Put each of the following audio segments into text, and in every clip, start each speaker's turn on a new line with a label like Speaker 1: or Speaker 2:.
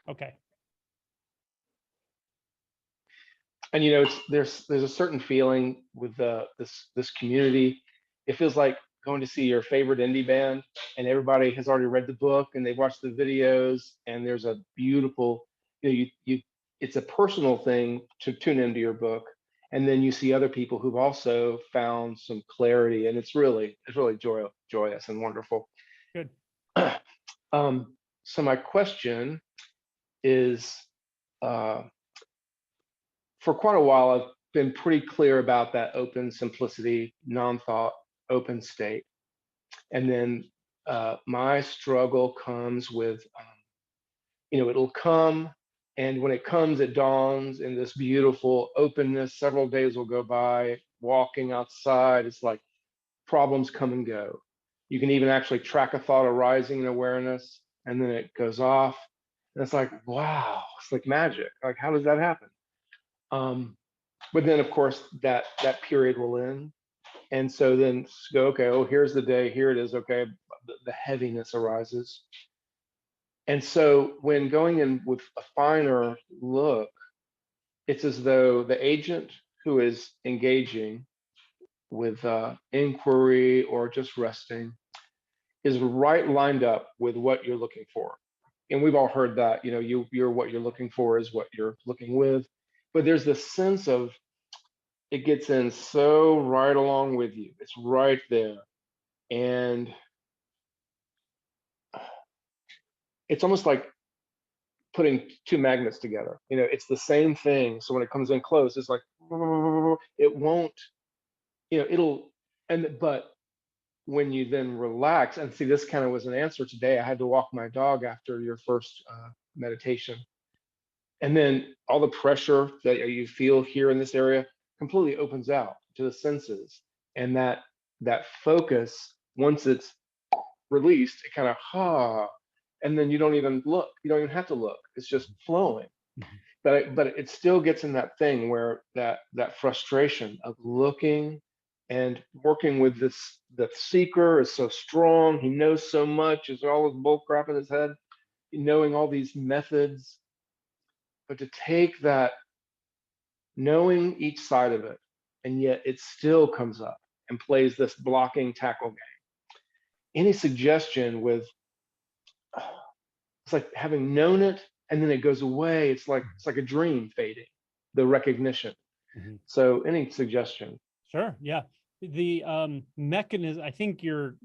Speaker 1: Okay.
Speaker 2: And there's a certain feeling with this community. It feels like going to see your favorite indie band, and everybody has already read the book and they've watched the videos, and there's a beautiful, you it's a personal thing to tune into your book, and then you see other people who've also found some clarity, and it's really joyous and wonderful.
Speaker 1: Good.
Speaker 2: So my question is, uh, for quite a while, I've been pretty clear about that open simplicity, non-thought, open state. And then my struggle comes with, it'll come. And when it comes, it dawns in this beautiful openness. Several days will go by walking outside. It's like problems come and go. You can even actually track a thought arising in awareness, and then it goes off. And it's like, wow, it's like magic. Like, how does that happen? Um, but then of course that period will end, and so then go, okay, oh, here's the day, here it is, okay, the heaviness arises. And so when going in with a finer look, it's as though the agent who is engaging with inquiry or just resting is right lined up with what you're looking for. And we've all heard that, you're what you're looking for is what you're looking with. But there's this sense of, it gets in so right along with you. It's right there. And it's almost like putting two magnets together. It's the same thing. So when it comes in close, it's like, it won't, it'll, but when you then relax, and see, this kind of was an answer today. I had to walk my dog after your first meditation. And then all the pressure that you feel here in this area completely opens out to the senses. And that focus, once it's released, it kind of and then you don't even look. You don't even have to look. It's just flowing.
Speaker 1: Mhm.
Speaker 2: But it still gets in that thing where that frustration of looking and working with this, the seeker is so strong. He knows so much. Is all this bull crap in his head, knowing all these methods. But to take that, knowing each side of it, and yet it still comes up and plays this blocking tackle game. Any suggestion with, it's like having known it and then it goes away. It's like a dream fading, the recognition.
Speaker 1: Mhm.
Speaker 2: So any suggestion?
Speaker 1: Sure. Yeah. The mechanism, I think you're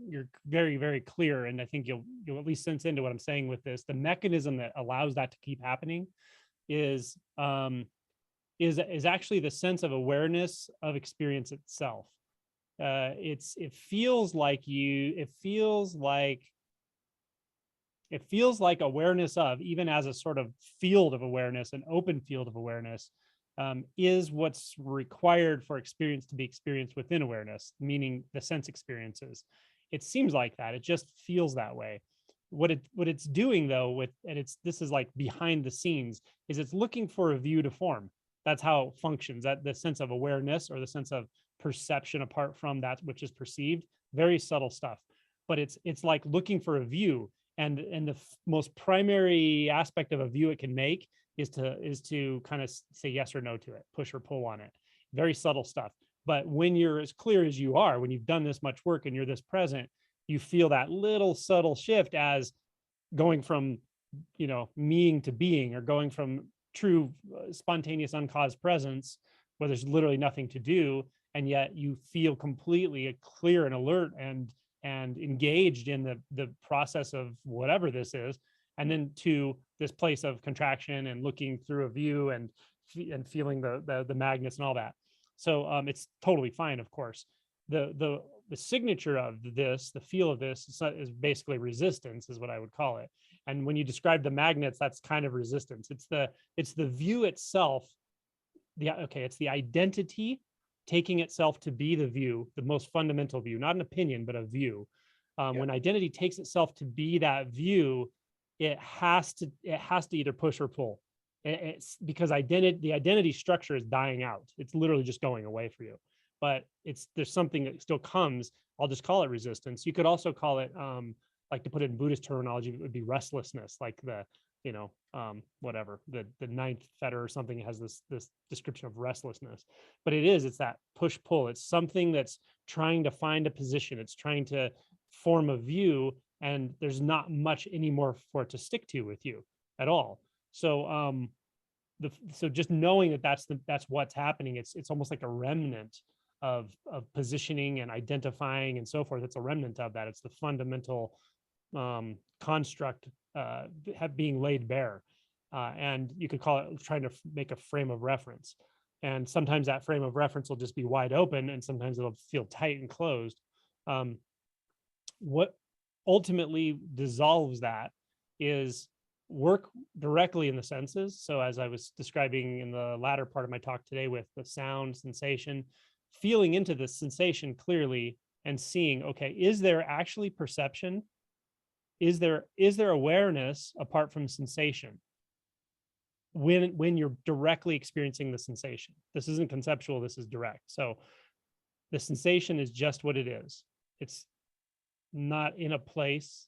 Speaker 1: very, very clear, and I think you'll at least sense into what I'm saying with this. The mechanism that allows that to keep happening is is actually the sense of awareness of experience itself. It feels like it feels like awareness of, even as a sort of field of awareness, an open field of awareness, is what's required for experience to be experienced within awareness, meaning the sense experiences. It seems like that. It just feels that way. What it's doing though, and this is like behind the scenes, is it's looking for a view to form. That's how it functions. That the sense of awareness or the sense of perception apart from that which is perceived, very subtle stuff. But it's like looking for a view, and the most primary aspect of a view it can make is to kind of say yes or no to it, push or pull on it. Very subtle stuff. But when you're as clear as you are, when you've done this much work and you're this present, you feel that little subtle shift as going from, meing to being, or going from true spontaneous uncaused presence where there's literally nothing to do, and yet you feel completely clear and alert and engaged in the process of whatever this is, and then to this place of contraction and looking through a view and feeling the magnets and all that. So it's totally fine, of course. The signature of this, the feel of this, is basically resistance, is what I would call it. And when you describe the magnets, that's kind of resistance. It's the view itself. It's the identity taking itself to be the view, the most fundamental view, not an opinion, but a view.
Speaker 2: Yeah.
Speaker 1: When identity takes itself to be that view, it has to either push or pull. It's because the identity structure is dying out. It's literally just going away for you. But there's something that still comes. I'll just call it resistance. You could also call it, like, to put it in Buddhist terminology, it would be restlessness, like whatever, the ninth fetter or something has this description of restlessness. But it's that push pull. It's something that's trying to find a position. It's trying to form a view, and there's not much anymore for it to stick to with you at all. So so just knowing that that's what's happening, it's almost like a remnant of positioning and identifying and so forth. It's a remnant of that. It's the fundamental construct being laid bare. And you could call it trying to make a frame of reference. And sometimes that frame of reference will just be wide open, and sometimes it'll feel tight and closed. What ultimately dissolves that is work directly in the senses. So as I was describing in the latter part of my talk today with the sound sensation, feeling into the sensation clearly and seeing, okay, is there actually perception? Is there awareness apart from sensation when you're directly experiencing the sensation? This isn't conceptual, this is direct. So the sensation is just what it is. It's not in a place.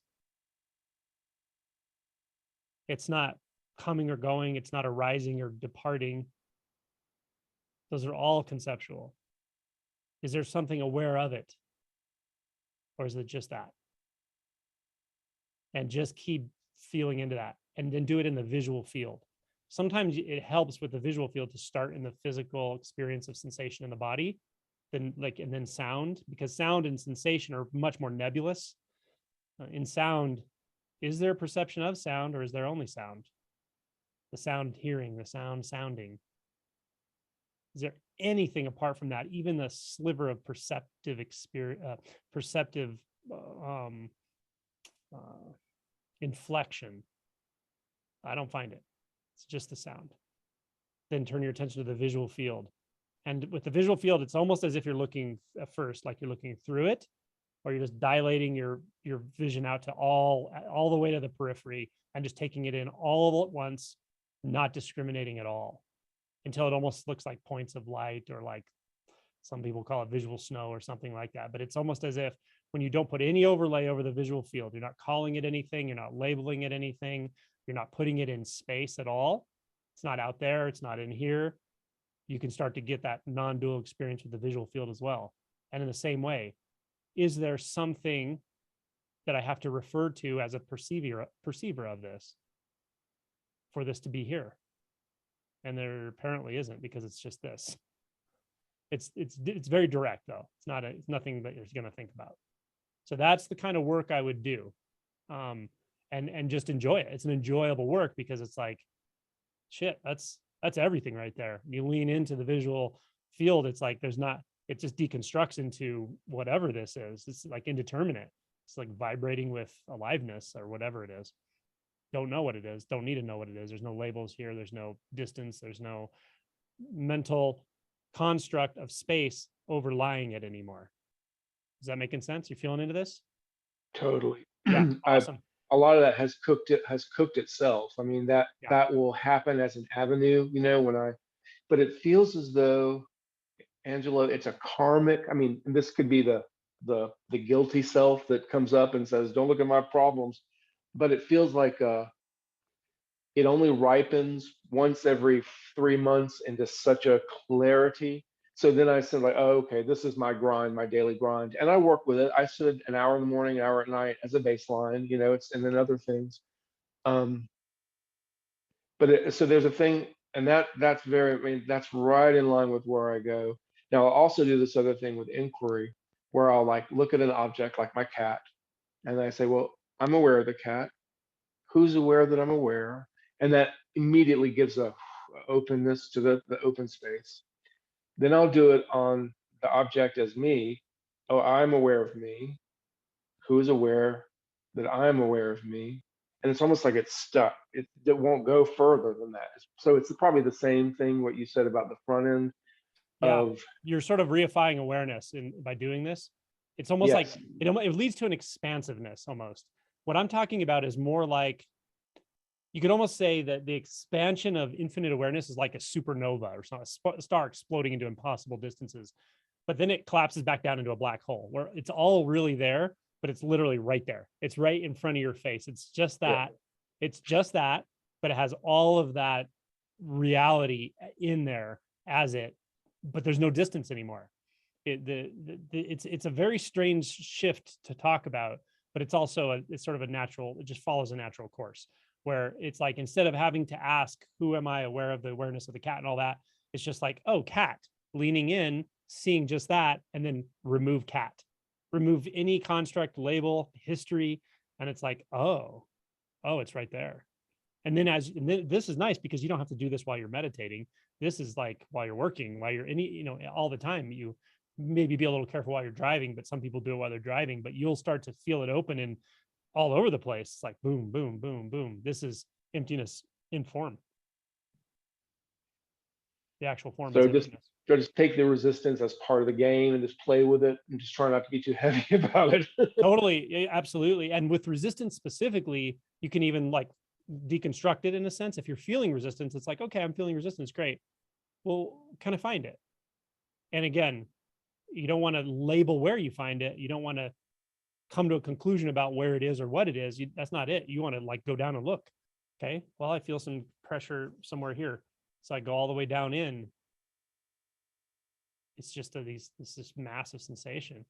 Speaker 1: It's not coming or going. It's not arising or departing. Those are all conceptual. Is there something aware of it? Or is it just that? And just keep feeling into that, and then do it in the visual field. Sometimes it helps with the visual field to start in the physical experience of sensation in the body, and then sound, because sound and sensation are much more nebulous. In sound, is there a perception of sound, or is there only sound? The sound hearing, the sound sounding. Is there anything apart from that, even the sliver of perceptive experience, inflection? I don't find it. It's just the sound. Then turn your attention to the visual field. And with the visual field, it's almost as if you're looking at first, like you're looking through it, or you're just dilating your vision out to all the way to the periphery and just taking it in all at once, not discriminating at all, until it almost looks like points of light, or like some people call it visual snow or something like that. But it's almost as if when you don't put any overlay over the visual field, you're not calling it anything, you're not labeling it anything, you're not putting it in space at all. It's not out there, it's not in here. You can start to get that non-dual experience with the visual field as well. And in the same way, is there something that I have to refer to as a perceiver of this for this to be here? And there apparently isn't, because it's just this. It's very direct though. It's nothing that you're going to think about. So that's the kind of work I would do, and just enjoy it. It's an enjoyable work because it's like, shit, that's everything right there. You lean into the visual field. It's like it just deconstructs into whatever this is. It's like indeterminate. It's like vibrating with aliveness or whatever it is. Don't know what it is. Don't need to know what it is. There's no labels here. There's no distance. There's no mental construct of space overlying it anymore. Is that making sense? You're feeling into this?
Speaker 2: Totally.
Speaker 1: Yeah, awesome.
Speaker 2: A lot of that has cooked itself. I mean, that will happen as an avenue, but it feels as though, Angelo, it's a karmic. I mean, this could be the guilty self that comes up and says, "Don't look at my problems," but it feels like it only ripens once every 3 months into such a clarity. So then I said, like, oh, okay, this is my grind, my daily grind, and I work with it. I sit an hour in the morning, an hour at night as a baseline, and then other things. So there's a thing, and that's that's right in line with where I go. Now I'll also do this other thing with inquiry, where I'll like look at an object like my cat, and I say, well, I'm aware of the cat. Who's aware that I'm aware? And that immediately gives a openness to the open space. Then I'll do it on the object as me. Oh, I'm aware of me. Who's aware that I'm aware of me? And it's almost like it's stuck. It won't go further than that. So it's probably the same thing what you said about the front end of.
Speaker 1: You're sort of reifying awareness by doing this. It's almost like it leads to an expansiveness almost. What I'm talking about is more like, you could almost say that the expansion of infinite awareness is like a supernova or a star exploding into impossible distances, but then it collapses back down into a black hole where it's all really there, but it's literally right there. It's right in front of your face. It's just that. It's just that. but it has all of that reality in there as it, but there's no distance anymore. It's a very strange shift to talk about, but it's also it's sort of a natural, it just follows a natural course where it's like, instead of having to ask, who am I aware of, the awareness of the cat and all that, it's just like, oh, cat, leaning in, seeing just that, and then remove cat, remove any construct, label, history. And it's like, oh, it's right there. And then this is nice because you don't have to do this while you're meditating. This is like while you're working, while you're all the time. You maybe be a little careful while you're driving, but some people do it while they're driving, but you'll start to feel it open and all over the place. It's like boom, boom, boom, boom. This is emptiness in form. The actual form
Speaker 2: So
Speaker 1: is
Speaker 2: just
Speaker 1: emptiness.
Speaker 2: just take the resistance as part of the game and just play with it and just try not to be too heavy about it.
Speaker 1: Totally, absolutely. And with resistance specifically, you can even like deconstruct it in a sense. If you're feeling resistance, it's like, okay, I'm feeling resistance, great. Well, kind of find it. And again, you don't want to label where you find it. You don't want to come to a conclusion about where it is or what it is. That's not it. You want to like go down and look. Okay, well, I feel some pressure somewhere here. So I go all the way down in. It's just this massive sensation.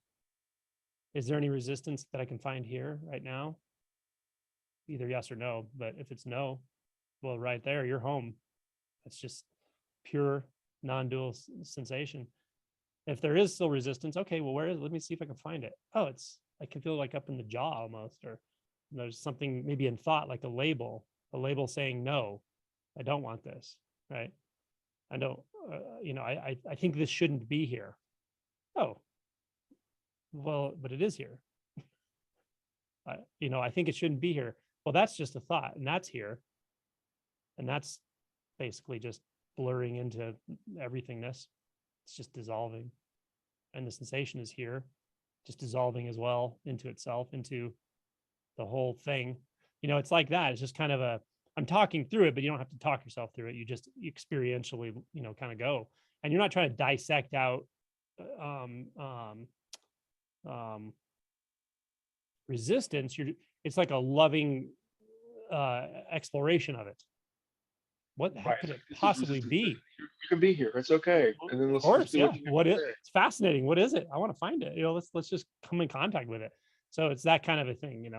Speaker 1: Is there any resistance that I can find here right now? Either yes or no, but if it's no, well, right there, you're home. It's just pure non-dual sensation. If there is still resistance, okay, well, where is it? Let me see if I can find it. Oh, I can feel like up in the jaw almost, or there's something maybe in thought, like a label saying, no, I don't want this, right? I don't, I think this shouldn't be here. Oh, well, but it is here. I think it shouldn't be here. Well, that's just a thought, and that's here. And that's basically just blurring into everythingness. It's just dissolving. And the sensation is here, just dissolving as well into itself, into the whole thing. It's like that. It's just kind of I'm talking through it, but you don't have to talk yourself through it. You just experientially, kind of go. And you're not trying to dissect out resistance. It's like a loving exploration of it. What the heck could it possibly be?
Speaker 2: You can be here. It's okay. And then
Speaker 1: Of
Speaker 2: let's
Speaker 1: course,
Speaker 2: do
Speaker 1: yeah.
Speaker 2: what
Speaker 1: It's fascinating. What is it? I want to find it. Let's just come in contact with it. So it's that kind of a thing,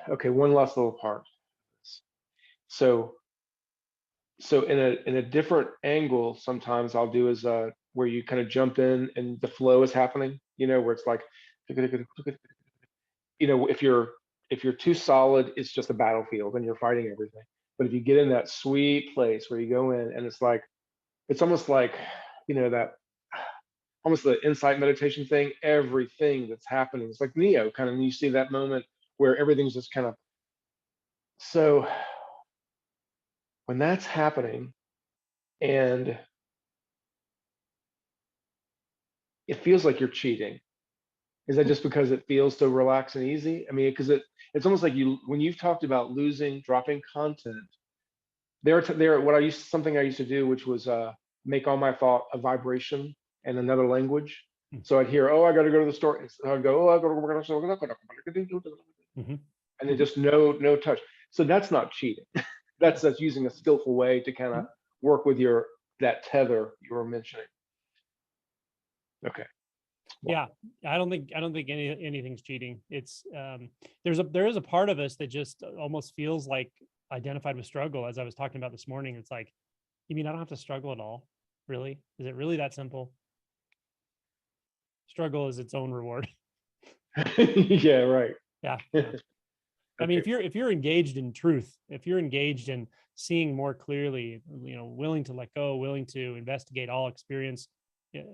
Speaker 2: Okay, one last little part. So in a different angle, sometimes I'll do is where you kind of jump in and the flow is happening, where it's like, if you're too solid, it's just a battlefield and you're fighting everything. But if you get in that sweet place where you go in and it's almost like, that almost the insight meditation thing, everything that's happening. It's like Neo kind of, you see that moment where everything's just kind of, so when that's happening and it feels like you're cheating, is that just because it feels so relaxed and easy? I mean, because it's almost like when you've talked about dropping content, something I used to do, which was make all my thought a vibration in another language. So I'd hear, oh, I got to go to the store. So I'd go, oh, I got to work. And then just no touch. So that's not cheating. That's using a skillful way to kind of work with that tether you were mentioning. Okay.
Speaker 1: Yeah, I don't think anything's cheating. It's there is a part of us that just almost feels like identified with struggle. As I was talking about this morning, it's like, you mean I don't have to struggle at all? Really? Is it really that simple? Struggle is its own reward.
Speaker 2: Yeah, right.
Speaker 1: Yeah. I mean, if you're engaged in truth, if you're engaged in seeing more clearly, willing to let go, willing to investigate all experience, you're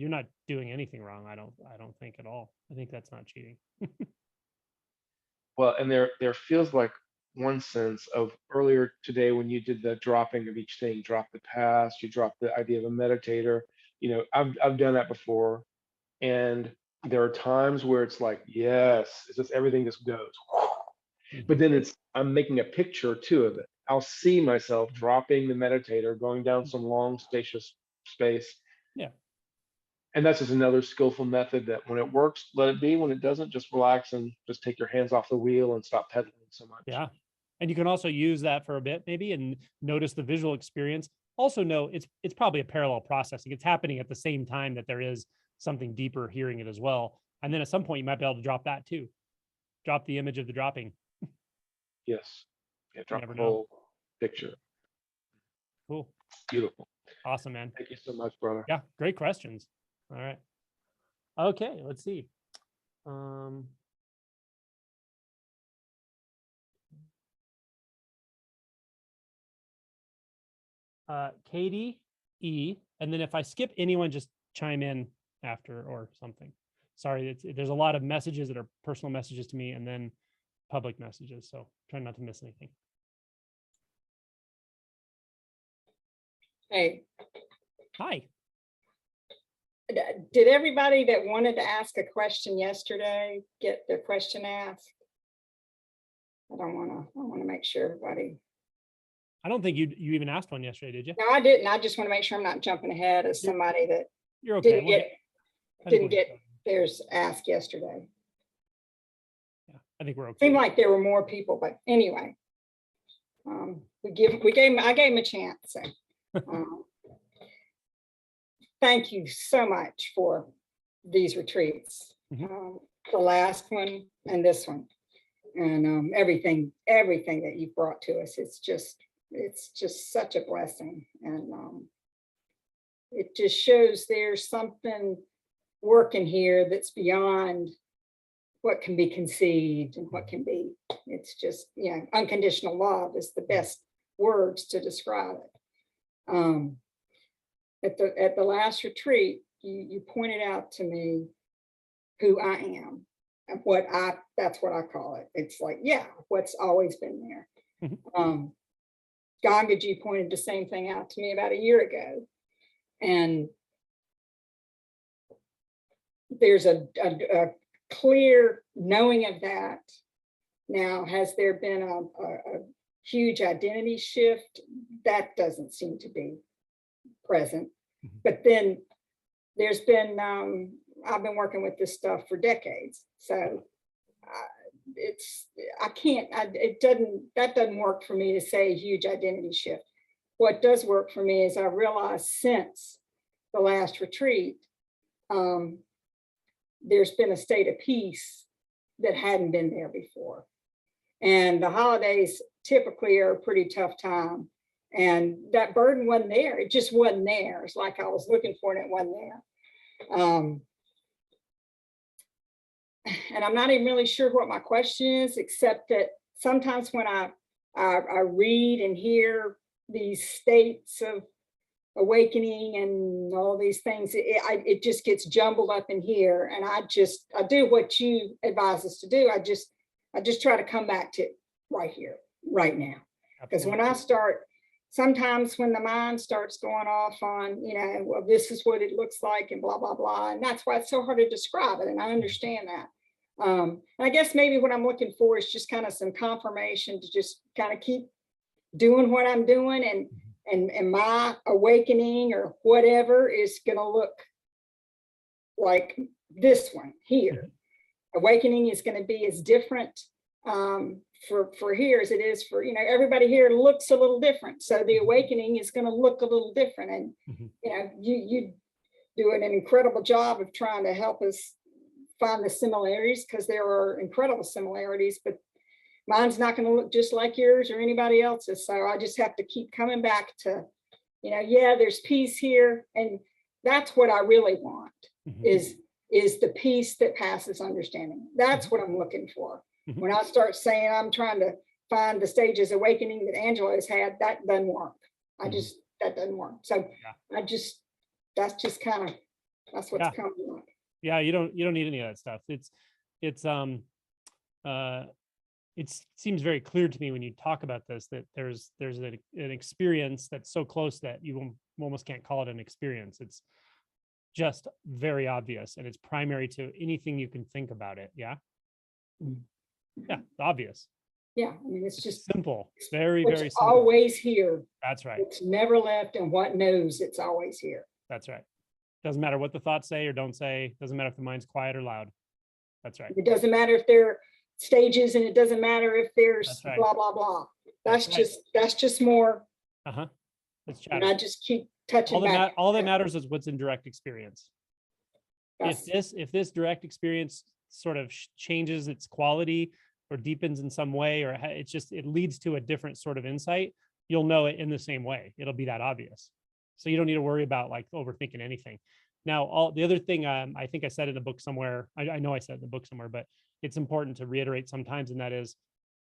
Speaker 1: not doing anything wrong. I don't think at all. I think that's not cheating.
Speaker 2: Well, and there feels like one sense of earlier today when you did the dropping of each thing, drop the past, you drop the idea of a meditator. I've done that before, and there are times where it's like, yes, it's just everything just goes. But then I'm making a picture too of it. I'll see myself dropping the meditator, going down some long, spacious space.
Speaker 1: Yeah.
Speaker 2: And that's just another skillful method that when it works, let it be. When it doesn't, just relax and just take your hands off the wheel and stop pedaling so much.
Speaker 1: Yeah. And you can also use that for a bit maybe and notice the visual experience. Also know it's probably a parallel processing. It's happening at the same time that there is something deeper hearing it as well. And then at some point you might be able to drop that too. Drop the image of the dropping.
Speaker 2: Yes. Yeah, drop
Speaker 1: never
Speaker 2: the
Speaker 1: know.
Speaker 2: whole picture.
Speaker 1: Cool.
Speaker 2: Beautiful.
Speaker 1: Awesome, man.
Speaker 2: Thank you so much, brother.
Speaker 1: Yeah, great questions. All right. Okay, let's see. Katie E, and then if I skip anyone, just chime in after or something. Sorry, there's a lot of messages that are personal messages to me and then public messages, so try not to miss anything.
Speaker 3: Hey,
Speaker 1: Hi.
Speaker 3: did everybody that wanted to ask a question yesterday get their question asked? I want to make sure everybody.
Speaker 1: I don't think you even asked one yesterday, did you?
Speaker 3: No, I didn't. I just want to make sure I'm not jumping ahead of somebody that
Speaker 1: You're okay.
Speaker 3: didn't
Speaker 1: We'll
Speaker 3: get
Speaker 1: I think we'll
Speaker 3: didn't
Speaker 1: get
Speaker 3: get theirs asked yesterday.
Speaker 1: yeah, I think we're okay.
Speaker 3: Seemed like there were more people, but anyway, I gave him a chance. So, thank you so much for these retreats, the last one and this one, and everything that you brought to us. It's just such a blessing, and it just shows there's something working here that's beyond what can be conceived and what can be. It's just, unconditional love is the best words to describe it. At the last retreat, you pointed out to me who I am and that's what I call it. It's like, what's always been there. Gangaji pointed the same thing out to me about a year ago. And there's a clear knowing of that. Now, has there been a huge identity shift? That doesn't seem to be present. But then there's been, I've been working with this stuff for decades. So that doesn't work for me to say huge identity shift. What does work for me is I realized since the last retreat, there's been a state of peace that hadn't been there before. And the holidays typically are a pretty tough time. And that burden wasn't there. It just wasn't there. It's like I was looking for it, it wasn't there. And I'm not even really sure what my question is, except that sometimes when I read and hear these states of awakening and all these things, it just gets jumbled up in here. And I do what you advise us to do. I just try to come back to it right here, right now. Because when I start, sometimes when the mind starts going off on, well, this is what it looks like and blah, blah, blah. And that's why it's so hard to describe it. And I understand that. And I guess maybe what I'm looking for is just kind of some confirmation to just kind of keep doing what I'm doing, and my awakening or whatever is going to look like this one here. Awakening is going to be as different for here as it is for, everybody here looks a little different. So the awakening is going to look a little different. And, you do an incredible job of trying to help us find the similarities, because there are incredible similarities, but mine's not going to look just like yours or anybody else's. So I just have to keep coming back to, there's peace here. And that's what I really want is the peace that passes understanding. That's what I'm looking for. When I start saying I'm trying to find the stages of awakening that Angela has had, that doesn't work. That doesn't work. So that's just kind of, that's what's coming up.
Speaker 1: Yeah, you don't need any of that stuff. It seems very clear to me when you talk about this that there's an experience that's so close that you almost can't call it an experience. It's just very obvious, and it's primary to anything you can think about it. Yeah. Yeah, it's obvious.
Speaker 3: Yeah, I mean, it's just
Speaker 1: simple. It's very,
Speaker 3: very simple. Always here.
Speaker 1: That's right.
Speaker 3: It's never left, and what knows it's always here.
Speaker 1: That's right. Doesn't matter what the thoughts say or don't say. Doesn't matter if the mind's quiet or loud. That's right.
Speaker 3: It doesn't matter if there are stages, and it doesn't matter if there's
Speaker 1: That's right.
Speaker 3: blah, blah, blah.
Speaker 1: That's right.
Speaker 3: That's just more,
Speaker 1: Uh-huh. Let's chat.
Speaker 3: and I just keep touching
Speaker 1: All that,
Speaker 3: back.
Speaker 1: all that matters is what's in direct experience.
Speaker 3: That's-
Speaker 1: If this direct experience sort of changes its quality or deepens in some way, or it leads to a different sort of insight, you'll know it in the same way. It'll be that obvious. So you don't need to worry about like overthinking anything. Now, the other thing, I think I said in the book somewhere, I know I said in the book somewhere, but it's important to reiterate sometimes, and that is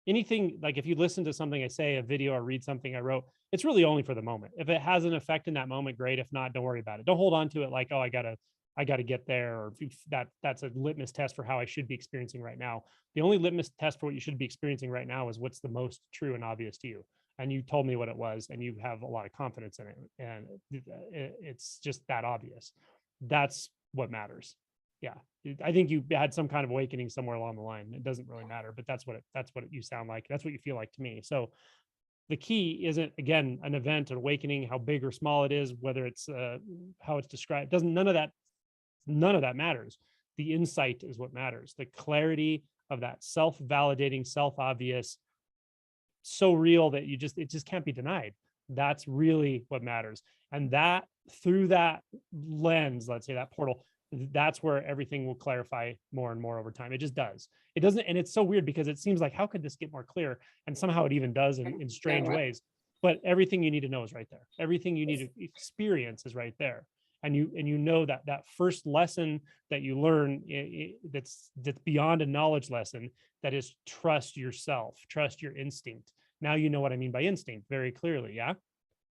Speaker 1: anything, like if you listen to something I say, a video, or read something I wrote, it's really only for the moment. If it has an effect in that moment, great. If not, don't worry about it. Don't hold on to it like, oh, I gotta get there, or that's a litmus test for how I should be experiencing right now. The only litmus test for what you should be experiencing right now is what's the most true and obvious to you. And you told me what it was, and you have a lot of confidence in it, and it's just that obvious. That's what matters. Yeah, I think you had some kind of awakening somewhere along the line. It doesn't really matter, but that's what you sound like. That's what you feel like to me. So the key isn't, again, an event, an awakening, how big or small it is, whether it's how it's described. None of that matters. The insight is what matters. The clarity of that self-validating, self-obvious, so real that it just can't be denied. That's really what matters. And that, through that lens, let's say that portal, that's where everything will clarify more and more over time. It just does. It doesn't, and it's so weird because it seems like, how could this get more clear? And somehow it even does in strange ways. But everything you need to know is right there. Everything you need to experience is right there. And you know that first lesson that you learn, that's beyond a knowledge lesson, that is trust yourself, trust your instinct. Now you know what I mean by instinct very clearly. Yeah.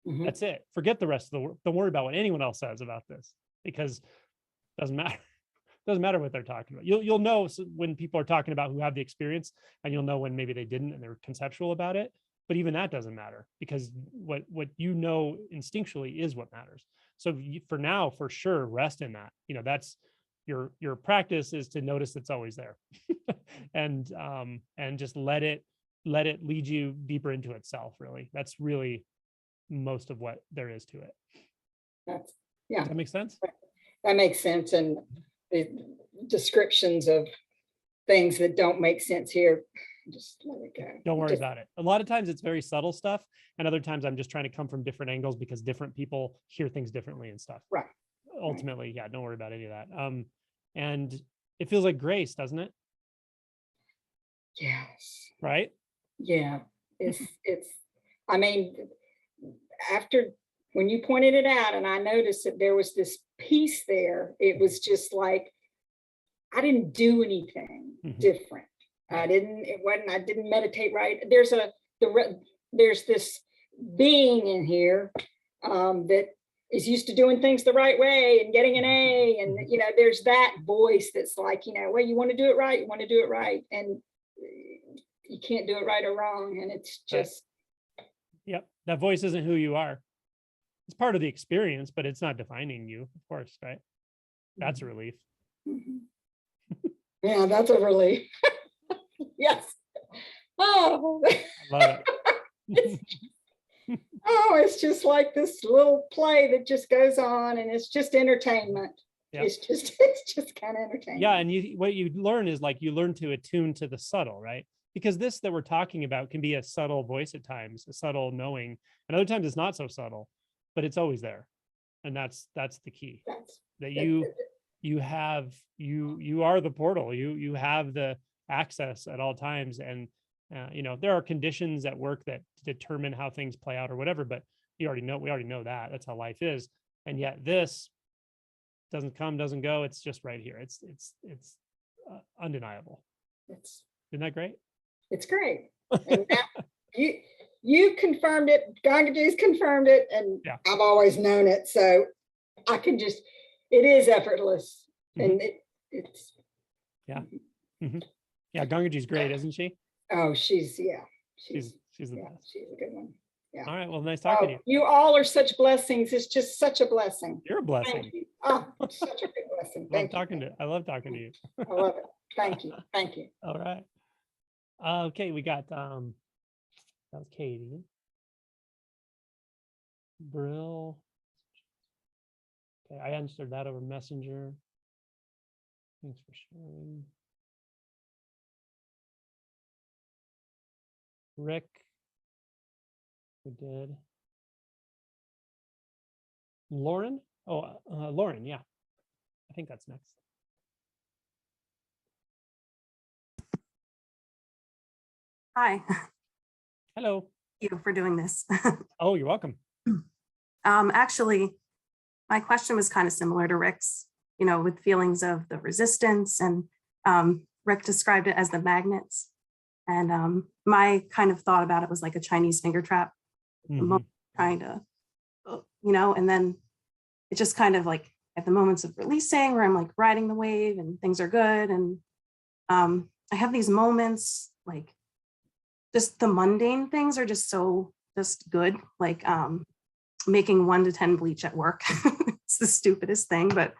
Speaker 3: Mhm.
Speaker 1: That's it. Forget the rest of the world. Don't worry about what anyone else says about this, because it doesn't matter. It doesn't matter what they're talking about. You'll know when people are talking about who have the experience, and you'll know when maybe they didn't and they're conceptual about it. But even that doesn't matter, because what you know instinctually is what matters. So for now, for sure, rest in that. That's your practice, is to notice it's always there, and just let it lead you deeper into itself. Really, that's really most of what there is to it.
Speaker 3: That's,
Speaker 1: Does that make sense?
Speaker 3: that makes sense. And the descriptions of things that don't make sense here, just let it go.
Speaker 1: Don't worry
Speaker 3: Just-
Speaker 1: about it. A lot of times it's very subtle stuff, and other times I'm just trying to come from different angles because different people hear things differently and stuff.
Speaker 3: Right.
Speaker 1: Ultimately, yeah, don't worry about any of that. And it feels like grace, doesn't it?
Speaker 3: Yes.
Speaker 1: Right?
Speaker 3: Yeah. It's, I mean, after, when you pointed it out and I noticed that there was this piece there, it was just like, I didn't do anything
Speaker 1: Mhm.
Speaker 3: different. I didn't meditate right. There's this being in here that is used to doing things the right way and getting an A. And, there's that voice that's like, well, you want to do it right. You want to do it right. And you can't do it right or wrong. And it's just,
Speaker 1: Yep. That voice isn't who you are. It's part of the experience, but it's not defining you, of course, right? That's a relief.
Speaker 3: mhm. Yeah, that's a relief. Yes. Oh,
Speaker 1: I love it.
Speaker 3: oh, it's just like this little play that just goes on, and it's just entertainment.
Speaker 1: Yeah.
Speaker 3: It's just kind of entertainment.
Speaker 1: Yeah, and what you learn is, like, you learn to attune to the subtle, right? Because this that we're talking about can be a subtle voice at times, a subtle knowing, and other times it's not so subtle, but it's always there. And that's the key. That you are the portal. You have the access at all times, and there are conditions at work that determine how things play out or whatever, but we already know that. That's how life is. And yet this doesn't come, doesn't go. It's just right here. It's undeniable. Isn't that great?
Speaker 3: It's great. And now you confirmed it, Gangajee's confirmed it, and
Speaker 1: Yeah.
Speaker 3: I've always known it. So I can just, it is effortless. And it's
Speaker 1: Yeah. Yeah, Gangajee's great, isn't she?
Speaker 3: oh, she's the
Speaker 1: She's the
Speaker 3: yeah,
Speaker 1: best.
Speaker 3: she's a good one. Yeah.
Speaker 1: All right. Well, nice talking to you.
Speaker 3: You all are such blessings. It's just such a blessing.
Speaker 1: You're a blessing.
Speaker 3: Thank you. Oh, such a good blessing.
Speaker 1: I
Speaker 3: Thank you.
Speaker 1: I love talking to you.
Speaker 3: I love it. Thank you. Thank you.
Speaker 1: All right. Okay, we got that was Katie. Brill. Okay, I answered that over Messenger. Thanks for sharing. Rick, we did. Lauren? Oh, Lauren, yeah. I think that's next.
Speaker 4: Hi,
Speaker 1: Hello.
Speaker 4: thank you for doing this.
Speaker 1: Oh, you're welcome.
Speaker 4: Actually, my question was kind of similar to Rick's, with feelings of the resistance, and Rick described it as the magnets. And my kind of thought about it was like a Chinese finger trap,
Speaker 1: Mhm.
Speaker 4: trying to, and then it just kind of like at the moments of releasing where I'm like riding the wave and things are good. And I have these moments like just the mundane things are just so just good. Like making 1 to 10 bleach at work. It's the stupidest thing, but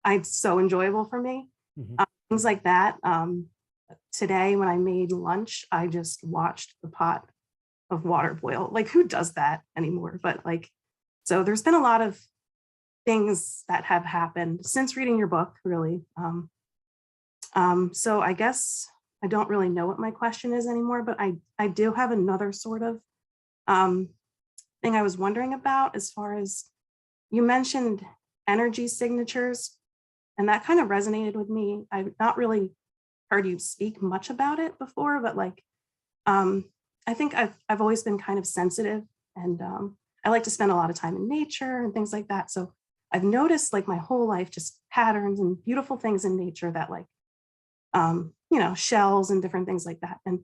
Speaker 4: it's so enjoyable for me.
Speaker 1: Mhm.
Speaker 4: Things like that. Today when I made lunch, I just watched the pot of water boil. Like who does that anymore? But like, so there's been a lot of things that have happened since reading your book, really. So I guess I don't really know what my question is anymore, but I do have another sort of thing I was wondering about, as far as you mentioned energy signatures, and that kind of resonated with me. I've not really heard you speak much about it before, but like, I think I've always been kind of sensitive, and I like to spend a lot of time in nature and things like that. So I've noticed like my whole life, just patterns and beautiful things in nature that like, shells and different things like that. And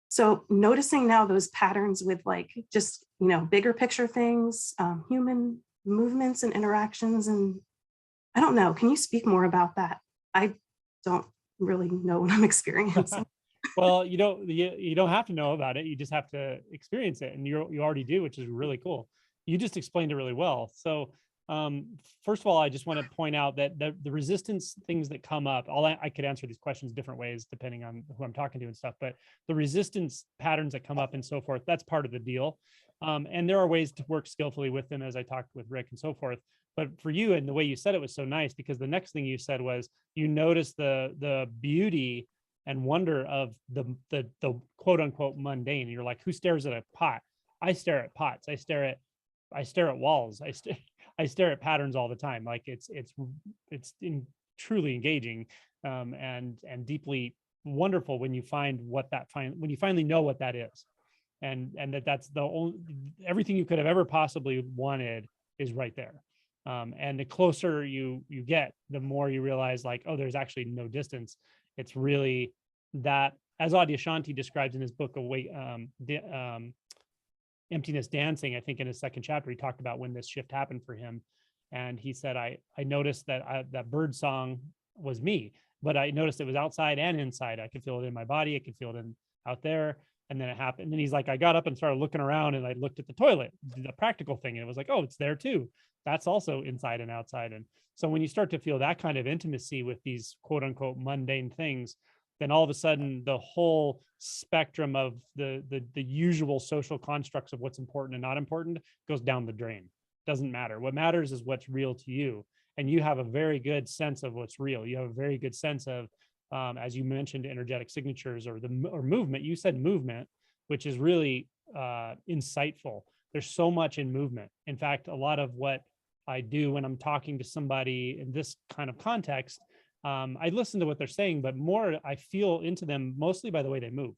Speaker 4: so noticing now those patterns with like just, bigger picture things, human movements and interactions. And I don't know, can you speak more about that? I don't really know what I'm experiencing.
Speaker 1: Well, you don't have to know about it. You just have to experience it, and you already do, which is really cool. You just explained it really well. So, first of all, I just want to point out that the resistance things that come up, I could answer these questions different ways depending on who I'm talking to and stuff, but the resistance patterns that come up and so forth, that's part of the deal. And there are ways to work skillfully with them, as I talked with Rick and so forth. But for you, and the way you said it was so nice, because the next thing you said was you notice the beauty and wonder of the quote unquote mundane. You're like, who stares at a pot? I stare at pots. I stare at walls. I stare at patterns all the time. Like it's truly engaging, and deeply wonderful when you when you finally know what that is, and that's the only, everything you could have ever possibly wanted is right there. And the closer you get, the more you realize like, oh, there's actually no distance. It's really that, as Adyashanti describes in his book, Emptiness Dancing, I think in his second chapter, he talked about when this shift happened for him. And he said, I noticed that that bird song was me, but I noticed it was outside and inside. I could feel it in my body. I could feel it out there. And then it happened. And then he's like, I got up and started looking around, and I looked at the toilet, the practical thing. And it was like, oh, it's there too. That's also inside and outside. And so when you start to feel that kind of intimacy with these quote unquote mundane things, then all of a sudden the whole spectrum of the usual social constructs of what's important and not important goes down the drain. Doesn't matter. What matters is what's real to you. And you have a very good sense of what's real. You have a very good sense of, as you mentioned, energetic signatures or movement. You said movement, which is really insightful. There's so much in movement. In fact, a lot of what I do when I'm talking to somebody in this kind of context, I listen to what they're saying, but more I feel into them mostly by the way they move,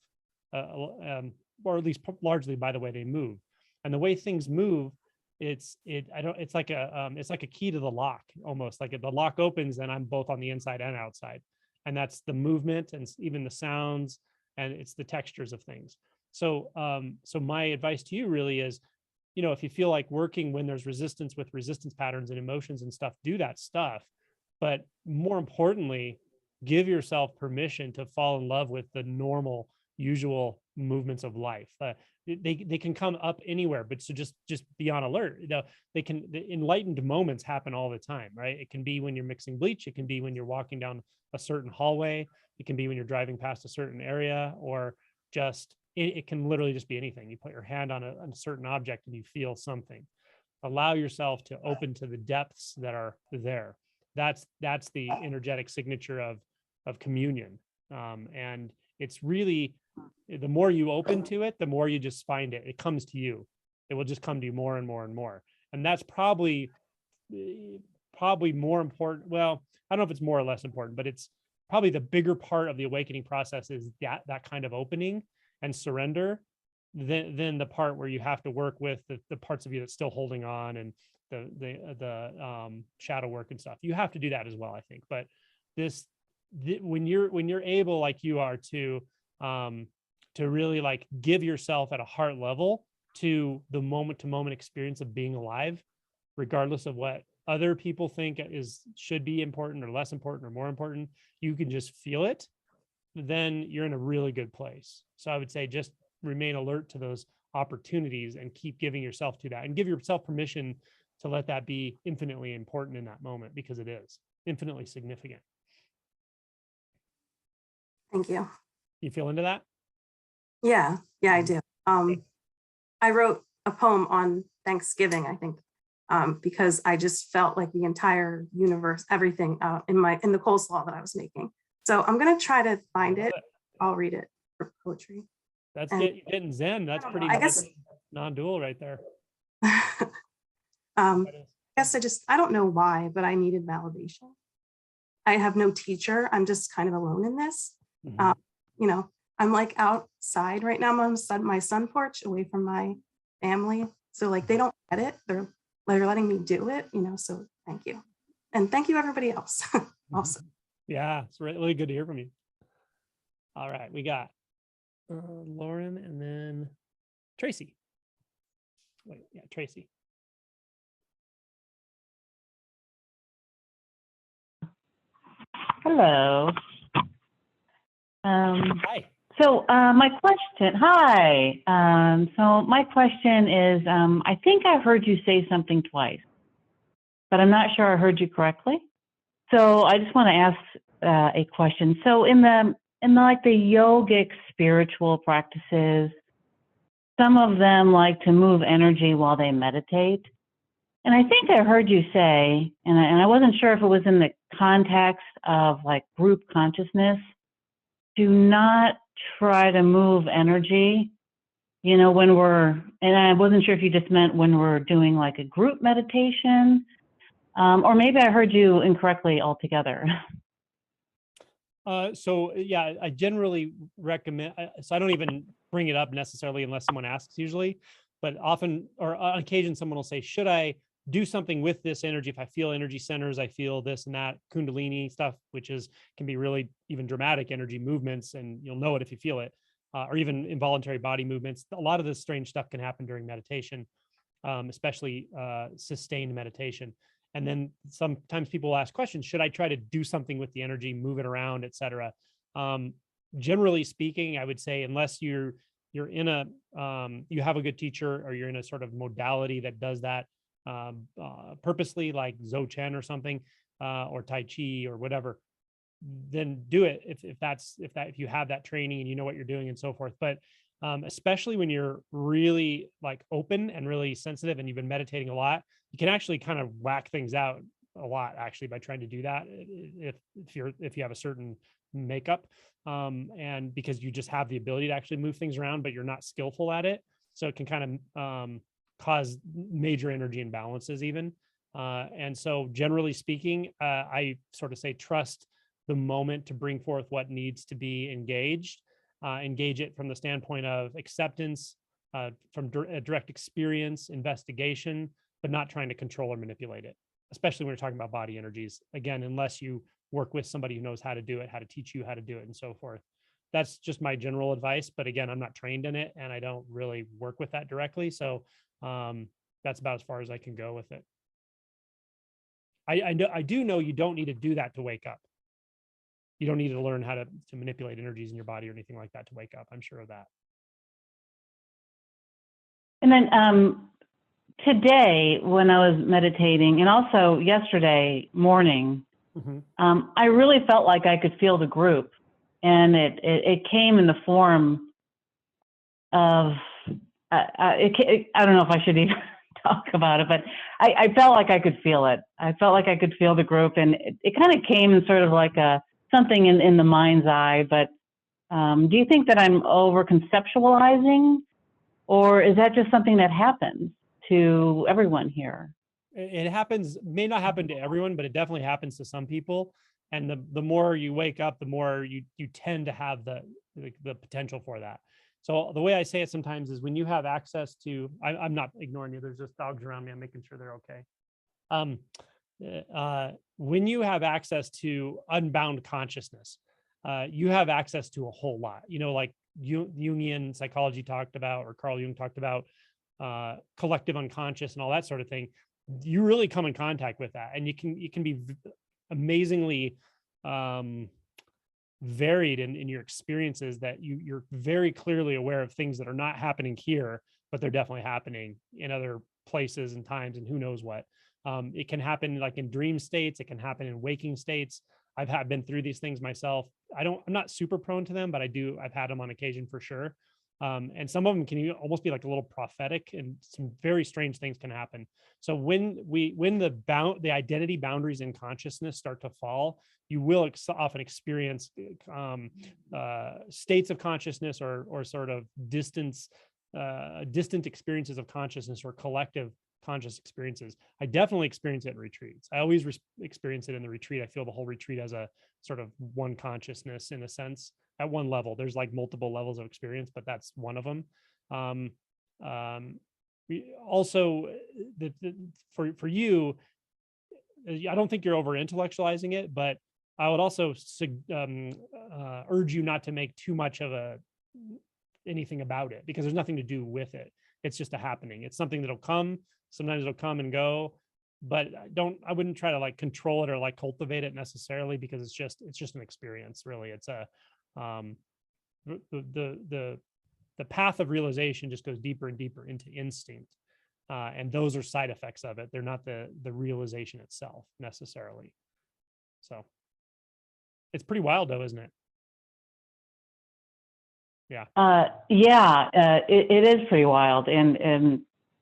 Speaker 1: or at least largely by the way they move. And the way things move, it's like a key to the lock, almost like if the lock opens and I'm both on the inside and outside. And that's the movement and even the sounds, and it's the textures of things. So, so my advice to you really is, if you feel like working when there's resistance with resistance patterns and emotions and stuff, do that stuff. But more importantly, give yourself permission to fall in love with the normal, usual movements of life. They can come up anywhere, but so just be on alert. The enlightened moments happen all the time, right? It can be when you're mixing bleach. It can be when you're walking down a certain hallway. It can be when you're driving past a certain area, or just it can literally just be anything. You put your hand on a certain object and you feel something. Allow yourself to open to the depths that are there. That's the energetic signature of communion. And it's really, the more you open to it, the more you just find it. It comes to you. It will just come to you more and more and more. And that's probably more important. Well, I don't know if it's more or less important, but it's probably the bigger part of the awakening process is that kind of opening and surrender than the part where you have to work with the parts of you that's still holding on and the shadow work and stuff. You have to do that as well, I think. But when you're able, like you are, to really like give yourself at a heart level to the moment to moment experience of being alive, regardless of what other people think should be important or less important or more important, you can just feel it, then you're in a really good place. So I would say just remain alert to those opportunities and keep giving yourself to that, and give yourself permission to let that be infinitely important in that moment, because it is infinitely significant.
Speaker 4: Thank you.
Speaker 1: You feel into that?
Speaker 4: Yeah, I do. I wrote a poem on Thanksgiving, I think, because I just felt like the entire universe, everything in the coleslaw that I was making. So I'm gonna try to find it. I'll read it for poetry.
Speaker 1: That's
Speaker 4: And-
Speaker 1: getting Zen. That's
Speaker 4: I don't know,
Speaker 1: pretty.
Speaker 4: I guess-
Speaker 1: That's non-dual right there.
Speaker 4: I
Speaker 1: That is.
Speaker 4: guess I don't know why, but I needed validation. I have no teacher. I'm just kind of alone in this.
Speaker 1: Mhm.
Speaker 4: You know, I'm like outside right now. I'm on my sun porch away from my family. So like they don't get it. They're letting me do it, so thank you. And thank you everybody else also.
Speaker 1: Yeah, it's really good to hear from you. All right, we got Lauren and then Tracy. Wait, yeah, Tracy.
Speaker 5: Hello.
Speaker 1: Hi.
Speaker 5: So my question, hi. So my question is, I think I heard you say something twice, but I'm not sure I heard you correctly. So I just want to ask a question. So in the yogic spiritual practices, some of them like to move energy while they meditate. And I think I heard you say, and I wasn't sure if it was in the context of like group consciousness, do not try to move energy, and I wasn't sure if you just meant when we're doing like a group meditation, or maybe I heard you incorrectly altogether.
Speaker 1: So yeah, I generally recommend, so I don't even bring it up necessarily unless someone asks usually, but often or on occasion someone will say, should I do something with this energy? If I feel energy centers, I feel this and that Kundalini stuff, which can be really even dramatic energy movements, and you'll know it if you feel it, or even involuntary body movements. A lot of this strange stuff can happen during meditation, especially sustained meditation. And then sometimes people will ask questions, should I try to do something with the energy, move it around, et cetera? Generally speaking, I would say, unless you're in you have a good teacher, or you're in a sort of modality that does that purposely, like Dzogchen or something, or Tai Chi or whatever, then do it if you have that training and you know what you're doing and so forth. But especially when you're really like open and really sensitive and you've been meditating a lot, you can actually kind of whack things out a lot actually by trying to do that if you have a certain makeup, and because you just have the ability to actually move things around, but you're not skillful at it, so it can kind of cause major energy imbalances even. And so generally speaking, I sort of say trust the moment to bring forth what needs to be engaged. Engage it from the standpoint of acceptance, from direct experience, investigation, but not trying to control or manipulate it, especially when we're talking about body energies. Again, unless you work with somebody who knows how to do it, how to teach you how to do it, and so forth. That's just my general advice. But again, I'm not trained in it and I don't really work with that directly. So that's about as far as I can go with it. I do know you don't need to do that to wake up. You don't need to learn how to manipulate energies in your body or anything like that to wake up. I'm sure of that.
Speaker 5: And then today, when I was meditating, and also yesterday morning, I really felt like I could feel the group, and it came in the form of I don't know if I should even talk about it, but I felt like I could feel it. I felt like I could feel the group, and it kind of came in sort of like something in the mind's eye. But do you think that I'm over conceptualizing, or is that just something that happens to everyone here?
Speaker 1: It happens, may not happen to everyone, but it definitely happens to some people. And the more you wake up, the more you tend to have the potential for that. So the way I say it sometimes is when you have access to, I'm not ignoring you, there's just dogs around me, I'm making sure they're okay. When you have access to unbound consciousness, you have access to a whole lot, like Jungian psychology talked about, or Carl Jung talked about, collective unconscious and all that sort of thing. You really come in contact with that, and you can be amazingly varied in your experiences, that you're very clearly aware of things that are not happening here, but they're definitely happening in other places and times, and who knows what. It can happen like in dream states, it can happen in waking states. I've been through these things myself. I'm not super prone to them, but I've had them on occasion for sure. And some of them can almost be like a little prophetic, and some very strange things can happen. So when the identity boundaries in consciousness start to fall, you will often experience states of consciousness, or sort of distant experiences of consciousness, or collective conscious experiences. I definitely experience it in retreats. I always experience it in the retreat. I feel the whole retreat as a sort of one consciousness in a sense. At one level, there's like multiple levels of experience, but that's one of them. Also, for you, I don't think you're over intellectualizing it, but I would also urge you not to make too much of anything about it, because there's nothing to do with it. It's just a happening. It's something that'll come. Sometimes it'll come and go, but I wouldn't try to like control it or like cultivate it necessarily, because it's just an experience. Really, it's the path of realization just goes deeper and deeper into instinct, and those are side effects of it. They're not the realization itself necessarily. So it's pretty wild though, isn't it? Yeah.
Speaker 5: It is pretty wild, and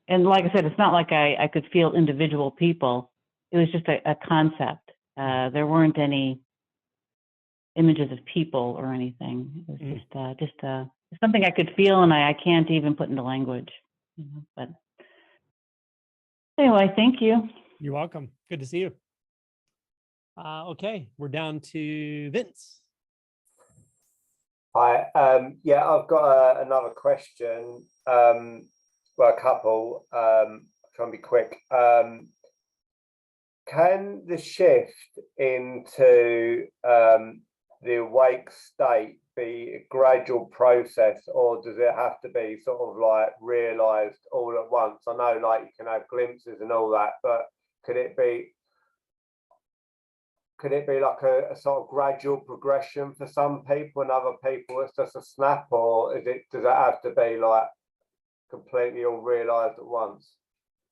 Speaker 5: like I said, it's not like I could feel individual people. It was just a concept. There weren't any images of people or anything. It was just something I could feel, and I can't even put into language. But anyway, thank you.
Speaker 1: You're welcome. Good to see you. Okay, we're down to Vince.
Speaker 6: Hi. Yeah, I've got another question. Well, a couple. Try and be quick. Can the shift into the awake state be a gradual process, or does it have to be sort of like realized all at once? I know like you can have glimpses and all that, but could it be like a sort of gradual progression for some people, and other people it's just a snap, or does it have to be like completely all realized at once?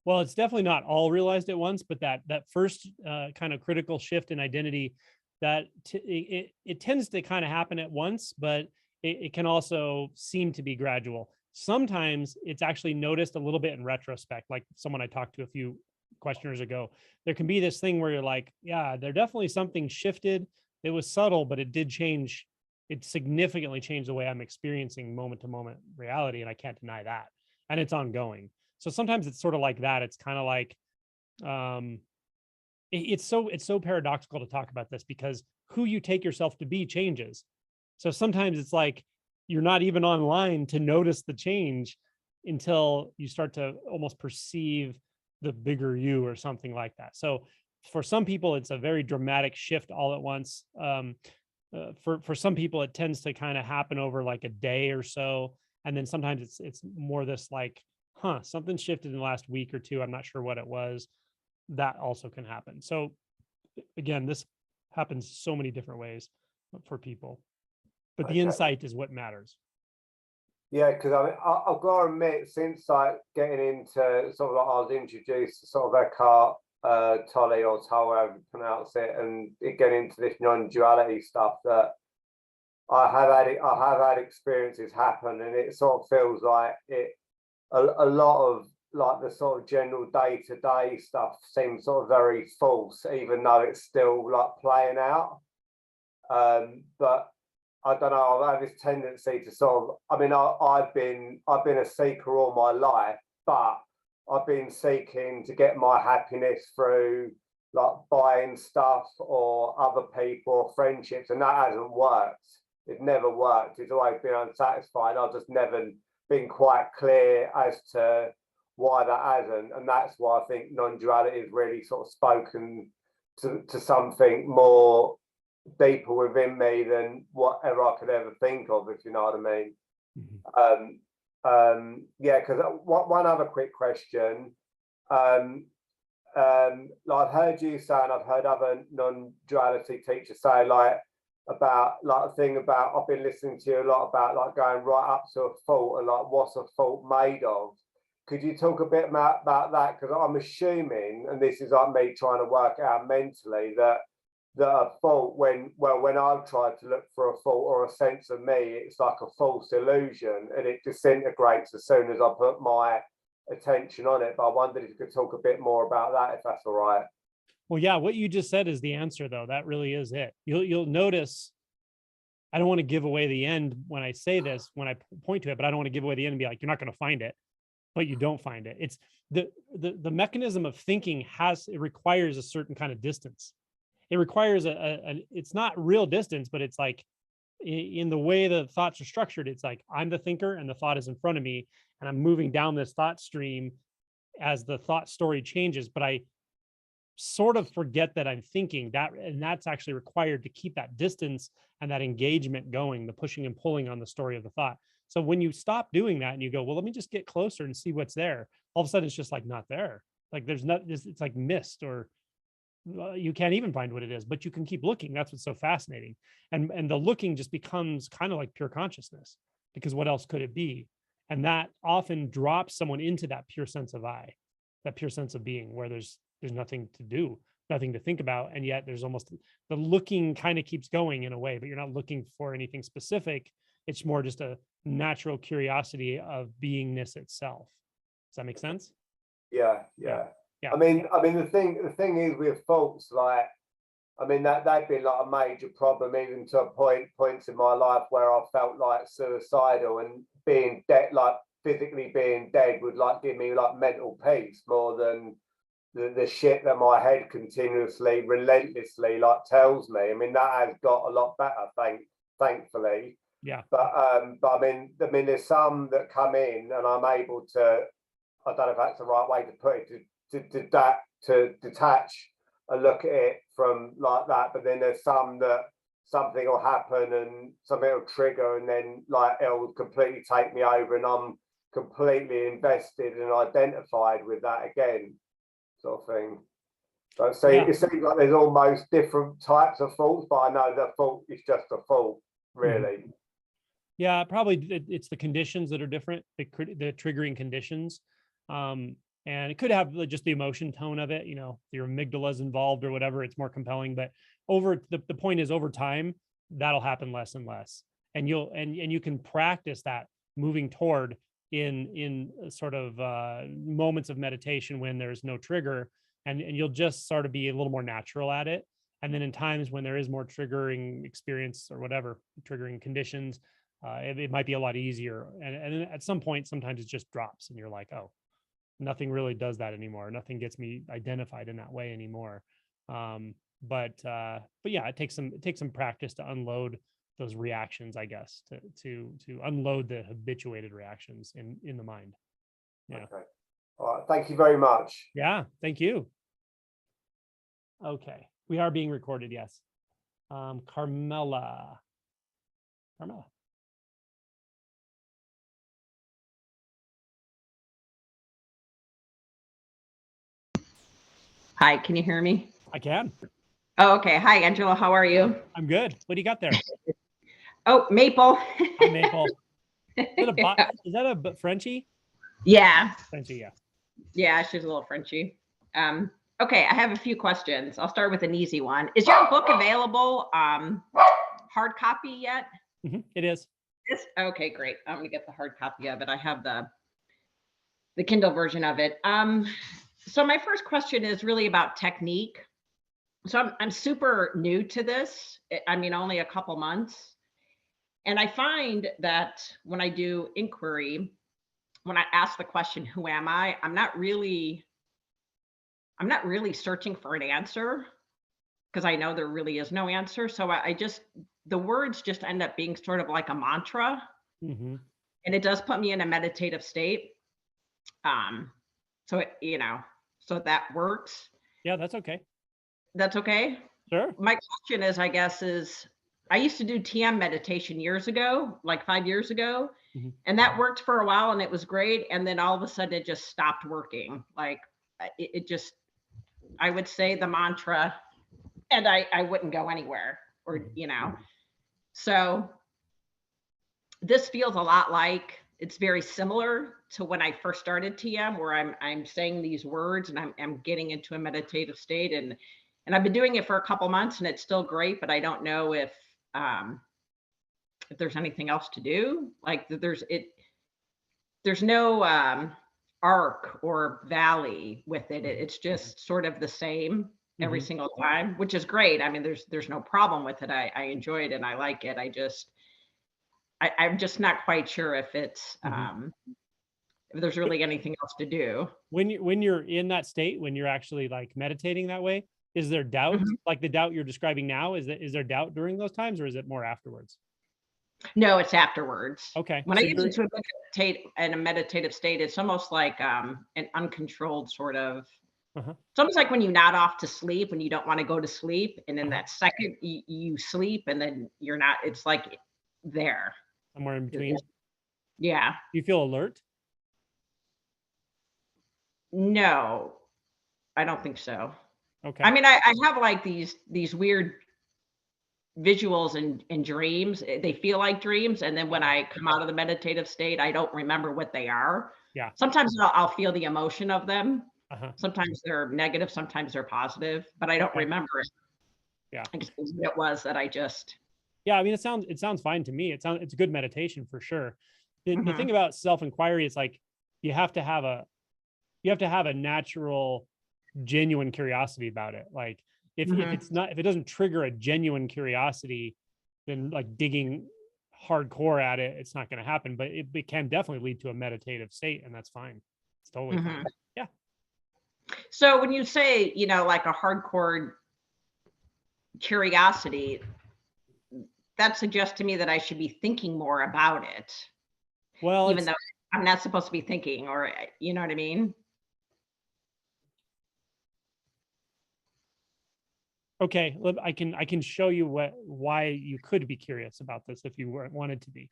Speaker 1: Well, it's definitely not all realized at once, but that first kind of critical shift in identity, that it tends to kind of happen at once, but it can also seem to be gradual. Sometimes it's actually noticed a little bit in retrospect, like someone I talked to a few questioners ago. There can be this thing where you're like, yeah, there definitely something shifted. It was subtle, but it did change. It significantly changed the way I'm experiencing moment to moment reality, and I can't deny that. And it's ongoing. So sometimes it's sort of like that. It's kind of like, it's so paradoxical to talk about this, because who you take yourself to be changes. So sometimes it's like you're not even online to notice the change until you start to almost perceive the bigger you or something like that. So for some people, it's a very dramatic shift all at once. For some people, it tends to kind of happen over like a day or so. And then sometimes it's more this like, something shifted in the last week or two. I'm not sure what it was. That also can happen. So again, this happens so many different ways for people, but the insight is what matters.
Speaker 6: Yeah, because I mean, I've got to admit, since like getting into sort of like I was introduced to sort of Eckhart Tolle, or however you pronounce it, and getting into this non-duality stuff, that I have had experiences happen, and it sort of feels like a lot of like the sort of general day-to-day stuff seems sort of very false, even though it's still like playing out. But I don't know, I have this tendency to sort of, I mean, I've been a seeker all my life, but I've been seeking to get my happiness through like buying stuff or other people or friendships, and that hasn't worked. It's never worked. It's always been unsatisfying. I've just never been quite clear as to why that hasn't, and that's why I think non-duality has really sort of spoken to something more deeper within me than whatever I could ever think of, if you know what I mean.
Speaker 1: Mhm.
Speaker 6: Yeah, because one other quick question. Like I've heard you say, and I've heard other non-duality teachers say, like about like a thing about, I've been listening to you a lot about like going right up to a fault and like what's a fault made of. Could you talk a bit about that? Because I'm assuming, and this is like me trying to work out mentally, that a fault, when I've tried to look for a fault or a sense of me, it's like a false illusion and it disintegrates as soon as I put my attention on it. But I wondered if you could talk a bit more about that, if that's all right.
Speaker 1: Well, yeah, what you just said is the answer, though. That really is it. You'll notice, I don't want to give away the end when I say this, when I point to it, but I don't want to give away the end and be like, you're not going to find it, but you don't find it. It's the mechanism of thinking it requires a certain kind of distance. It requires it's not real distance, but it's like in the way the thoughts are structured, it's like I'm the thinker and the thought is in front of me and I'm moving down this thought stream as the thought story changes, but I sort of forget that I'm thinking that, and that's actually required to keep that distance and that engagement going, the pushing and pulling on the story of the thought. So when you stop doing that and you go, well, let me just get closer and see what's there, all of a sudden it's just like not there. Like there's not, it's like mist, or you can't even find what it is, but you can keep looking. That's what's so fascinating. And the looking just becomes kind of like pure consciousness, because what else could it be? And that often drops someone into that pure sense of I, that pure sense of being, where there's nothing to do, nothing to think about. And yet there's almost, the looking kind of keeps going in a way, but you're not looking for anything specific. It's more just a natural curiosity of beingness itself. Does that make sense?
Speaker 6: Yeah. I mean, the thing is with faults, like, I mean, that'd been like a major problem, even to points in my life where I felt like suicidal, and being dead, like physically being dead, would like give me like mental peace more than the shit that my head continuously, relentlessly like tells me. I mean, that has got a lot better, thankfully.
Speaker 1: Yeah.
Speaker 6: But I mean, there's some that come in and I'm able to, I don't know if that's the right way to put it, to detach and look at it from like that. But then there's some that something will happen and something will trigger, and then like it'll completely take me over, and I'm completely invested and identified with that again, sort of thing. So it seems like there's almost different types of faults, but I know the fault is just a fault, really.
Speaker 1: Yeah, probably it's the conditions that are different, the triggering conditions. And it could have just the emotion tone of it, you know, your amygdala is involved or whatever, it's more compelling. But the point is, over time, that'll happen less and less. And you can practice that moving toward in sort of moments of meditation when there's no trigger, and you'll just sort of be a little more natural at it. And then in times when there is more triggering experience or whatever, triggering conditions, it might be a lot easier. And at some point, sometimes it just drops and you're like, oh, nothing really does that anymore. Nothing gets me identified in that way anymore. But yeah, it takes some practice to unload those reactions, I guess, to unload the habituated reactions in the mind. Yeah.
Speaker 6: Okay. All right. Thank you very much.
Speaker 1: Yeah. Thank you. Okay. We are being recorded. Yes. Carmela.
Speaker 7: Hi, can you hear me?
Speaker 1: I can.
Speaker 7: Oh, okay. Hi, Angela. How are you?
Speaker 1: I'm good. What do you got there?
Speaker 7: Oh, Maple.
Speaker 1: Hi, Maple. Is that a Frenchie?
Speaker 7: Yeah.
Speaker 1: Frenchie, yeah.
Speaker 7: Yeah, she's a little Frenchy. Okay, I have a few questions. I'll start with an easy one. Is your book available hard copy yet?
Speaker 1: It is.
Speaker 7: Okay, great. I'm gonna get the hard copy of it. I have the the Kindle version of it. So my first question is really about technique. So I'm super new to this. I mean, only a couple months. And I find that when I do inquiry, when I ask the question, who am I? I'm not really searching for an answer, because I know there really is no answer. So I just, the words just end up being sort of like a mantra,
Speaker 1: Mhm.
Speaker 7: and it does put me in a meditative state. So so that works.
Speaker 1: Yeah, that's okay.
Speaker 7: That's okay.
Speaker 1: Sure.
Speaker 7: My question is, I guess, is I used to do TM meditation years ago, like 5 years ago,
Speaker 1: Mhm.
Speaker 7: and that worked for a while and it was great. And then all of a sudden it just stopped working. Like it just, I would say the mantra and I wouldn't go anywhere, or, so this feels a lot like, it's very similar to when I first started TM, where I'm saying these words and I'm getting into a meditative state, and I've been doing it for a couple months and it's still great, but I don't know if there's anything else to do. Like there's no arc or valley with it. It's just sort of the same every
Speaker 1: Mhm.
Speaker 7: single time, which is great. I mean, there's no problem with it. I enjoy it and I like it. I'm just not quite sure if it's if there's really anything else to do.
Speaker 1: When you're in that state, when you're actually like meditating that way, is there doubt?
Speaker 7: Mhm.
Speaker 1: Like the doubt you're describing now, is there doubt during those times, or is it more afterwards?
Speaker 7: No, it's afterwards.
Speaker 1: Okay.
Speaker 7: When I
Speaker 1: So
Speaker 7: get
Speaker 1: you're,
Speaker 7: into a meditative state, it's almost like an uncontrolled sort of.
Speaker 1: Uh-huh.
Speaker 7: It's almost like when you nod off to sleep when you don't want to go to sleep, and in
Speaker 1: Uh-huh.
Speaker 7: that second you sleep, and then you're not. It's like there.
Speaker 1: Somewhere in between.
Speaker 7: Yeah.
Speaker 1: You feel alert?
Speaker 7: No, I don't think so.
Speaker 1: Okay.
Speaker 7: I mean, I have like these weird visuals and dreams. They feel like dreams, and then when I come out of the meditative state, I don't remember what they are.
Speaker 1: Yeah.
Speaker 7: Sometimes I'll feel the emotion of them.
Speaker 1: Uh-huh.
Speaker 7: Sometimes they're negative, sometimes they're positive, but I don't
Speaker 1: Okay.
Speaker 7: remember it.
Speaker 1: Yeah.
Speaker 7: I guess what it was that I just.
Speaker 1: Yeah, I mean, it sounds fine to me. It's a good meditation for sure. The
Speaker 7: Mhm.
Speaker 1: thing about self-inquiry is like you have to have a natural, genuine curiosity about it. Like if it doesn't trigger a genuine curiosity, then like digging hardcore at it, it's not going to happen. But it can definitely lead to a meditative state, and that's fine. It's totally fine. Yeah.
Speaker 7: So when you say, like a hardcore curiosity, that suggests to me that I should be thinking more about it,
Speaker 1: Well,
Speaker 7: even though I'm not supposed to be thinking, or you know what I mean?
Speaker 1: okay. I can show you why you could be curious about this if you wanted to be,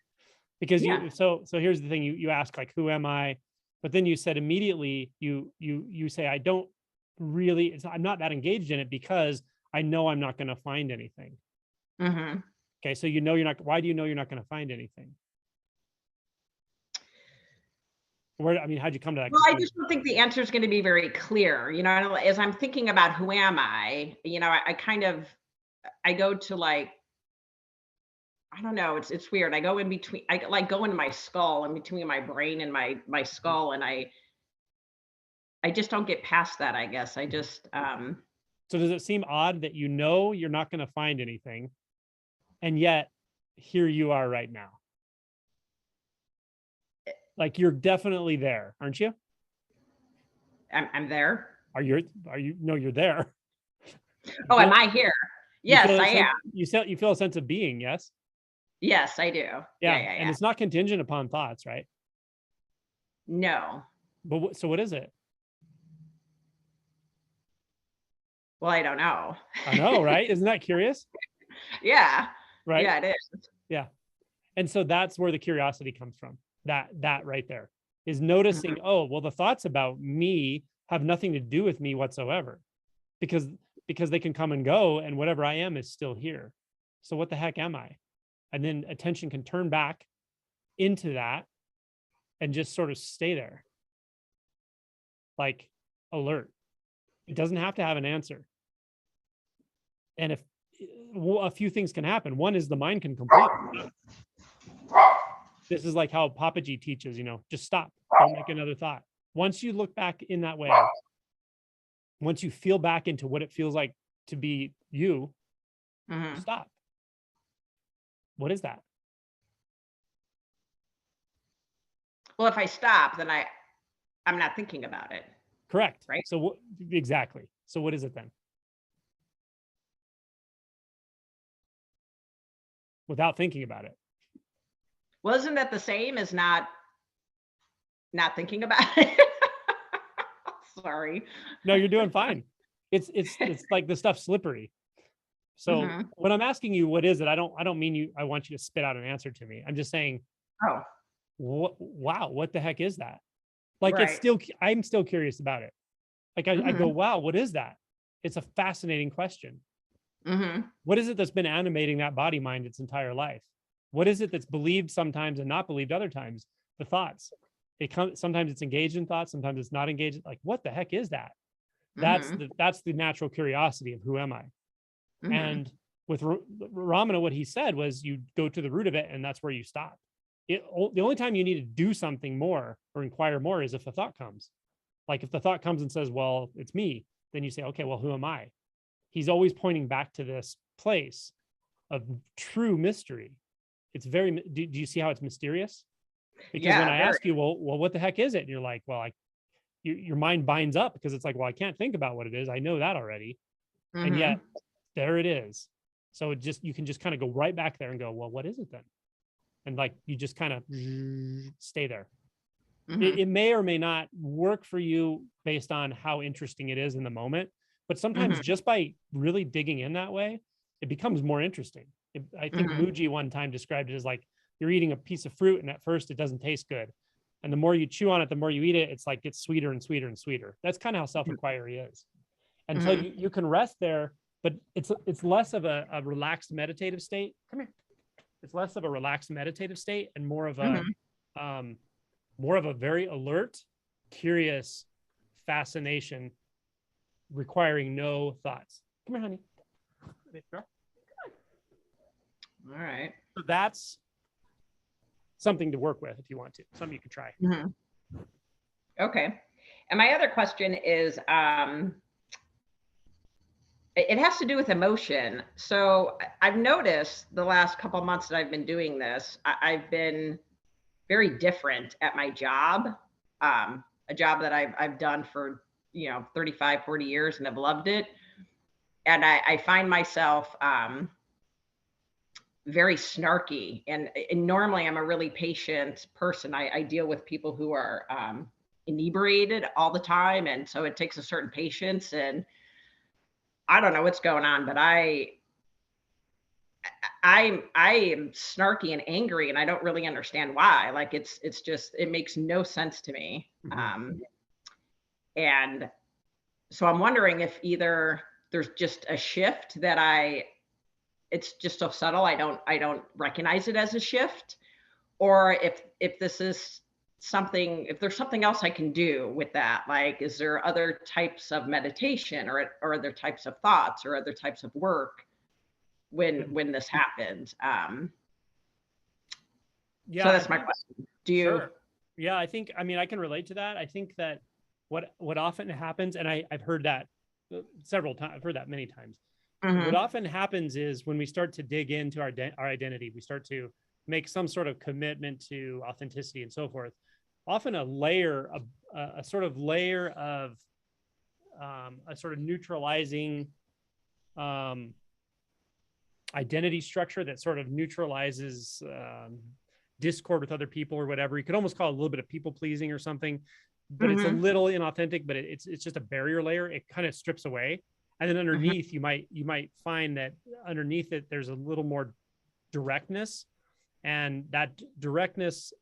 Speaker 1: because
Speaker 7: Yeah.
Speaker 1: so here's the thing. You ask like, who am I? But then you said immediately you say, I don't really, I'm not that engaged in it because I know I'm not going to find anything.
Speaker 7: Mm-hmm.
Speaker 1: Okay. So you're not, why do you know you're not going to find anything? I mean, how'd you come to that?
Speaker 7: Well, I just don't think the answer is going to be very clear. As I'm thinking about who am I, I kind of, I go to like, I don't know. It's weird. I go in between. I like go into my skull, in between my brain and my skull, and I just don't get past that. I guess I just.
Speaker 1: So does it seem odd that you're not going to find anything, and yet here you are right now? Like you're definitely there, aren't you?
Speaker 7: I'm there.
Speaker 1: Are you? No, you're there.
Speaker 7: Oh, am I here? Yes, I am.
Speaker 1: You feel a sense of being, yes?
Speaker 7: Yes, I do. Yeah.
Speaker 1: And it's not contingent upon thoughts, right?
Speaker 7: No.
Speaker 1: But so what is it?
Speaker 7: Well, I don't know.
Speaker 1: I know, right? Isn't that curious?
Speaker 7: Yeah.
Speaker 1: Right.
Speaker 7: Yeah, it is.
Speaker 1: Yeah. And so that's where the curiosity comes from. That right there is noticing, oh, well, the thoughts about me have nothing to do with me whatsoever, because they can come and go, and whatever I am is still here. So what the heck am I? And then attention can turn back into that and just sort of stay there, like alert. It doesn't have to have an answer. And if a few things can happen, one is the mind can completely. This is like how Papaji teaches, just stop, don't make another thought. once you look back in that way, once you feel back into what it feels like to be you,
Speaker 7: Mhm.
Speaker 1: stop. What is that?
Speaker 7: Well, if I stop, then I'm not thinking about it.
Speaker 1: Correct.
Speaker 7: Right.
Speaker 1: So what exactly? So what is it then? Without thinking about it.
Speaker 7: Well, isn't that the same as not thinking about it? Sorry.
Speaker 1: No, you're doing fine. It's like the stuff's slippery. So
Speaker 7: Mhm.
Speaker 1: when I'm asking you what is it, I don't mean I want you to spit out an answer to me. I'm just saying,
Speaker 7: Oh,
Speaker 1: wow, what the heck is that? Like it's
Speaker 7: right.
Speaker 1: still, I'm still curious about it. Like I go,
Speaker 7: Mhm.
Speaker 1: wow, what is that? It's a fascinating question.
Speaker 7: Mhm.
Speaker 1: What is it that's been animating that body mind its entire life? What is it that's believed sometimes and not believed other times? The thoughts. It comes sometimes it's engaged in thoughts, sometimes it's not engaged. Like, what the heck is that?
Speaker 7: Mhm.
Speaker 1: That's the natural curiosity of who am I?
Speaker 7: Mhm.
Speaker 1: And with Ramana, what he said was you go to the root of it, and that's where you stop. The only time you need to do something more or inquire more is if a thought comes. Like if the thought comes and says, well, it's me, then you say, okay, well, who am I? He's always pointing back to this place of true mystery. It's very, do you see how it's mysterious? Because when
Speaker 7: Yeah,
Speaker 1: I
Speaker 7: very.
Speaker 1: ask you, well, what the heck is it? And you're like, well, your mind binds up because it's like, well, I can't think about what it is. I know that already. And yet
Speaker 7: Mhm.
Speaker 1: there it is. So you can just kind of go right back there and go, well, what is it then? And like, you just kind of stay there.
Speaker 7: Mhm.
Speaker 1: It may or may not work for you based on how interesting it is in the moment, but sometimes
Speaker 7: Mhm.
Speaker 1: just by really digging in that way, it becomes more interesting. I think
Speaker 7: Mhm.
Speaker 1: Muji one time described it as like you're eating a piece of fruit and at first it doesn't taste good. And the more you chew on it, the more you eat it, it's like gets sweeter and sweeter and sweeter. That's kind of how self-inquiry is. And so
Speaker 7: Mhm.
Speaker 1: you can rest there, but it's less of a relaxed meditative state. Come here. It's less of a relaxed meditative state and more of
Speaker 7: Mhm.
Speaker 1: a very alert, curious fascination requiring no thoughts. Come here, honey.
Speaker 7: All right.
Speaker 1: So that's something to work with if you want to, something you can try.
Speaker 7: Mhm. Okay. And my other question is, it has to do with emotion. So I've noticed the last couple of months that I've been doing this, I've been very different at my job, a job that I've done for, 35, 40 years and have loved it. And I find myself very snarky. And normally I'm a really patient person. I deal with people who are inebriated all the time. And so it takes a certain patience. And I don't know what's going on, but I am snarky and angry, and I don't really understand why. Like it's just it makes no sense to me. And so I'm wondering if either there's just a shift that it's just so subtle I don't recognize it as a shift, or if this is something, if there's something else I can do with that. Like, is there other types of meditation or other types of thoughts or other types of work when this happens?
Speaker 1: Yeah,
Speaker 7: So
Speaker 1: I
Speaker 7: that's my
Speaker 1: think,
Speaker 7: question. Do you?
Speaker 1: sure. Yeah, I mean, I can relate to that. I think that what often happens, and I've heard that several times, I've heard that many times. What
Speaker 7: Mhm.
Speaker 1: often happens is when we start to dig into our identity, we start to make some sort of commitment to authenticity and so forth. Often a sort of layer of a sort of neutralizing identity structure that sort of neutralizes discord with other people or whatever. You could almost call it a little bit of people pleasing or something, but it's a
Speaker 7: Mhm.
Speaker 1: little inauthentic, but it's just a barrier layer. It kind of strips away. And then
Speaker 7: Mhm.
Speaker 1: underneath, you might find that underneath it, there's a little more directness, and that directness,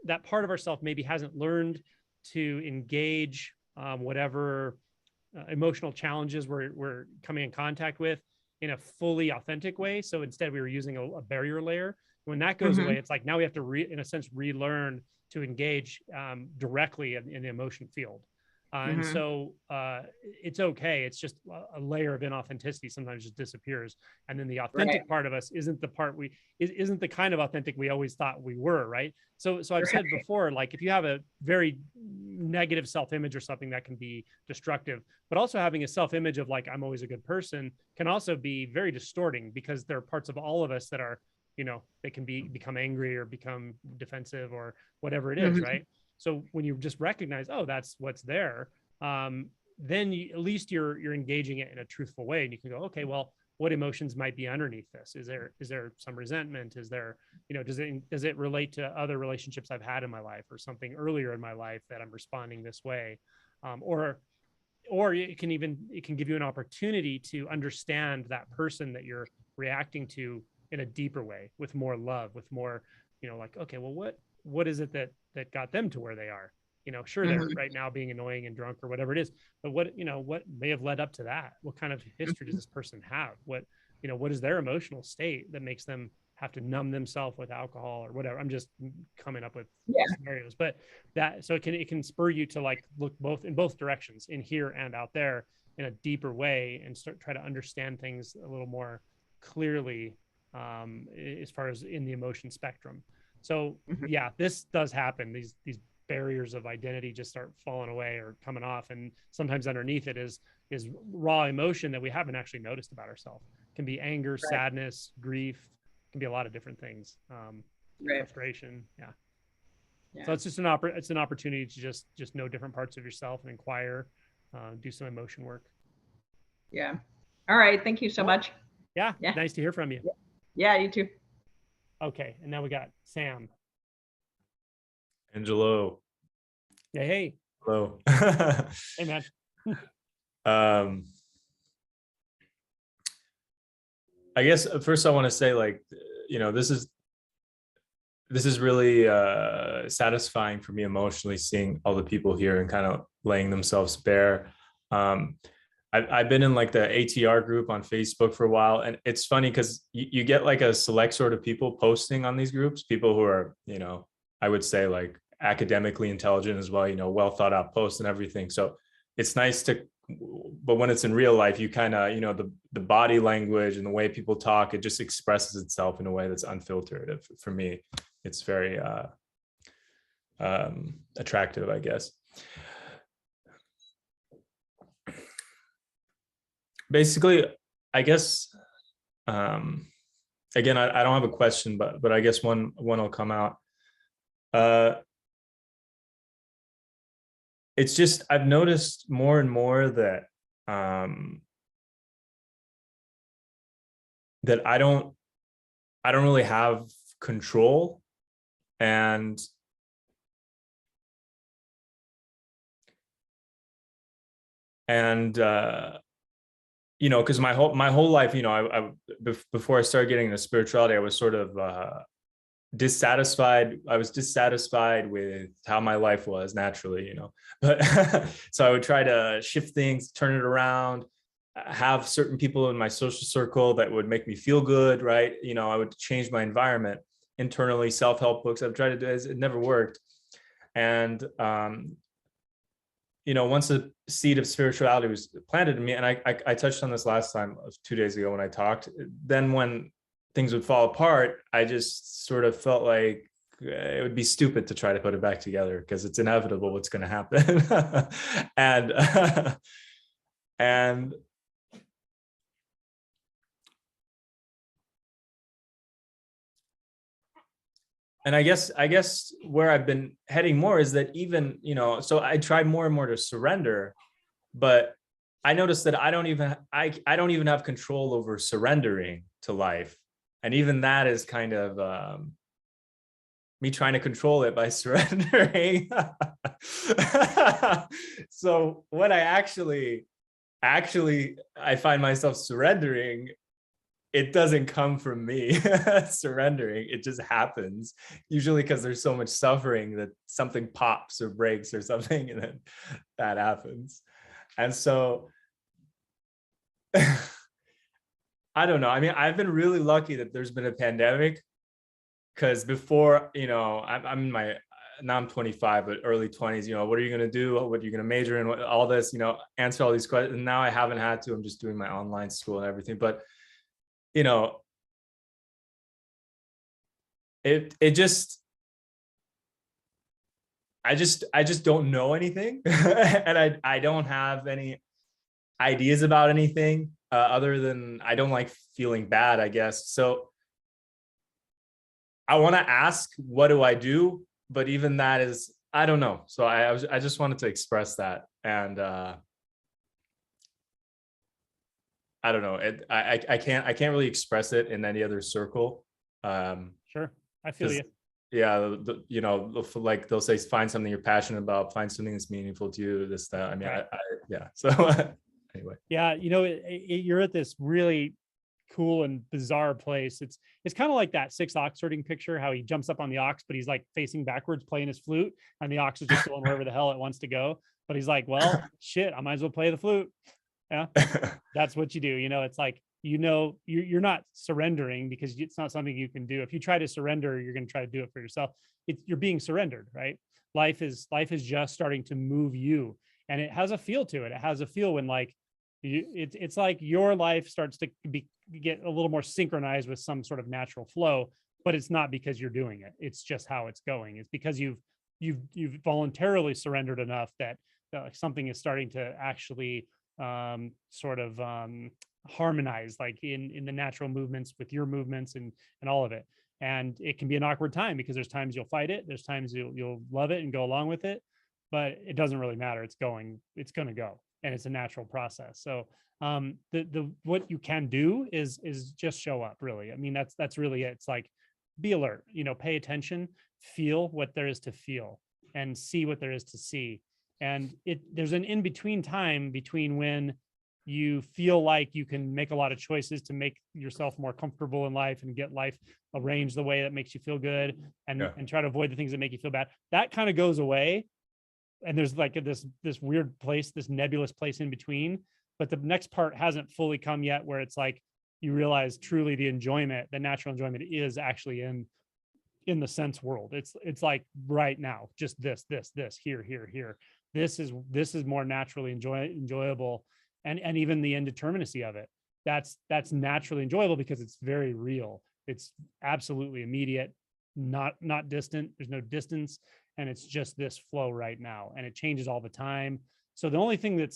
Speaker 1: that part of ourself maybe hasn't learned to engage whatever emotional challenges we're coming in contact with in a fully authentic way. So instead, we were using a barrier layer. When that goes away,
Speaker 7: Mhm.
Speaker 1: it's like now we have to, in a sense, relearn to engage directly in the emotion field. And
Speaker 7: Mhm.
Speaker 1: so it's okay. It's just a layer of inauthenticity sometimes just disappears. And then the authentic part of us isn't the part isn't the kind of authentic we always thought we were, right? So I've said before, like if you have a very negative self-image or something, that can be destructive, but also having a self-image of like, I'm always a good person can also be very distorting, because there are parts of all of us that are, they can become angry or become defensive or whatever it is,
Speaker 7: Mhm.
Speaker 1: right? So when you just recognize, oh, that's what's there, then at least you're engaging it in a truthful way, and you can go, okay, well, what emotions might be underneath this? Is there some resentment? Is there, does it relate to other relationships I've had in my life or something earlier in my life that I'm responding this way? Or it can give you an opportunity to understand that person that you're reacting to in a deeper way, with more love, with more, like, okay, well, what is it that got them to where they are? Sure, they're
Speaker 7: Mhm.
Speaker 1: right now being annoying and drunk or whatever it is, but what may have led up to that? What kind of history does this person have? What is their emotional state that makes them have to numb themselves with alcohol or whatever? I'm just coming up with
Speaker 3: Yeah.
Speaker 1: scenarios, but so it can spur you to like look in both directions, in here and out there, in a deeper way, and try to understand things a little more clearly, as far as in the emotion spectrum. So
Speaker 7: Mhm.
Speaker 1: yeah, this does happen. These barriers of identity just start falling away or coming off, and sometimes underneath it is raw emotion that we haven't actually noticed about ourselves. It can be anger, sadness, grief. It can be a lot of different things.
Speaker 7: Right.
Speaker 1: Frustration. Yeah.
Speaker 7: Yeah.
Speaker 1: So it's just it's an opportunity to just know different parts of yourself and inquire, do some emotion work.
Speaker 7: Yeah. All right. Thank you so much.
Speaker 1: Yeah.
Speaker 7: Yeah.
Speaker 1: Nice to hear from you.
Speaker 7: Yeah, you too.
Speaker 1: Okay. And now we got Sam.
Speaker 8: Angelo.
Speaker 1: Yeah. Hey.
Speaker 8: Hello.
Speaker 1: Hey, man.
Speaker 8: I guess first I want to say, like, this is really satisfying for me emotionally, seeing all the people here and kind of laying themselves bare. I've been in like the ATR group on Facebook for a while, and it's funny because you get like a select sort of people posting on these groups, people who are, I would say like academically intelligent as well, well thought out posts and everything. So it's nice but when it's in real life, you kind of, the body language and the way people talk, it just expresses itself in a way that's unfiltered. For me, it's very attractive, I guess. Basically, I guess, again, I don't have a question, but I guess one will come out. It's just, I've noticed more and more that that I don't really have control, and because my whole life, before I started getting into spirituality, I was sort of dissatisfied. I was dissatisfied with how my life was naturally, but so I would try to shift things, turn it around, have certain people in my social circle that would make me feel good, right? I would change my environment internally, self-help books. I've tried to do it, it never worked. And once the seed of spirituality was planted in me, and I touched on this last time, 2 days ago when I talked, then when things would fall apart, I just sort of felt like it would be stupid to try to put it back together, because it's inevitable what's going to happen. And I guess where I've been heading more is that even, so I try more and more to surrender, but I noticed that I don't even have control over surrendering to life. And even that is kind of me trying to control it by surrendering. So when I actually I find myself surrendering, it doesn't come from me surrendering. It just happens, usually because there's so much suffering that something pops or breaks or something, and then that happens. And so I don't know. I mean, I've been really lucky that there's been a pandemic, because before, I'm in my now I'm 25, but early 20s, you know, what are you going to do? What are you going to major in? What, all this, you know, answer all these questions. And now I haven't had to, I'm just doing my online school and everything. But, you know, it just, I just don't know anything. And I don't have any ideas about anything other than I don't like feeling bad, I guess. So I want to ask, what do I do? But even that is, I don't know. So I just wanted to express that. And I don't know. I can't really express it in any other circle.
Speaker 1: Sure. I feel
Speaker 8: 'cause,
Speaker 1: you.
Speaker 8: yeah, you know, like they'll say, find something you're passionate about, find something that's meaningful to you, this, that. I mean,
Speaker 1: Right.
Speaker 8: yeah. So anyway.
Speaker 1: Yeah, you know, you're at this really cool and bizarre place. It's kind of like that 6 Oxfording picture, how he jumps up on the ox, but he's like facing backwards playing his flute, and the ox is just going wherever the hell it wants to go. But he's like, well, shit, I might as well play the flute. Yeah, that's what you do. You know, it's like, you know, you're not surrendering because it's not something you can do. If you try to surrender, you're going to try to do it for yourself. You're being surrendered, right? Life is just starting to move you, and it has a feel to it. It has a feel when like it's like your life starts to get a little more synchronized with some sort of natural flow, but it's not because you're doing it. It's just how it's going. It's because you've voluntarily surrendered enough that something is starting to actually harmonize, like in the natural movements with your movements and all of it. And it can be an awkward time because there's times you'll fight it, there's times you'll love it and go along with it, but it doesn't really matter. It's going to go, and it's a natural process. So the what you can do is just show up, really. I mean, that's really it. It's like, be alert, you know, pay attention, feel what there is to feel, and see what there is to see. And there's an in-between time between when you feel like you can make a lot of choices to make yourself more comfortable in life and get life arranged the way that makes you feel good, and try to avoid the things that make you feel bad. That kind of goes away. And there's like this weird place, this nebulous place in between. But the next part hasn't fully come yet, where it's like you realize truly the enjoyment, the natural enjoyment is actually in the sense world. It's like right now, just this, here. This is more naturally enjoyable. And even the indeterminacy of it, that's naturally enjoyable because it's very real. It's absolutely immediate, not distant. There's no distance, and it's just this flow right now, and it changes all the time. So the only thing that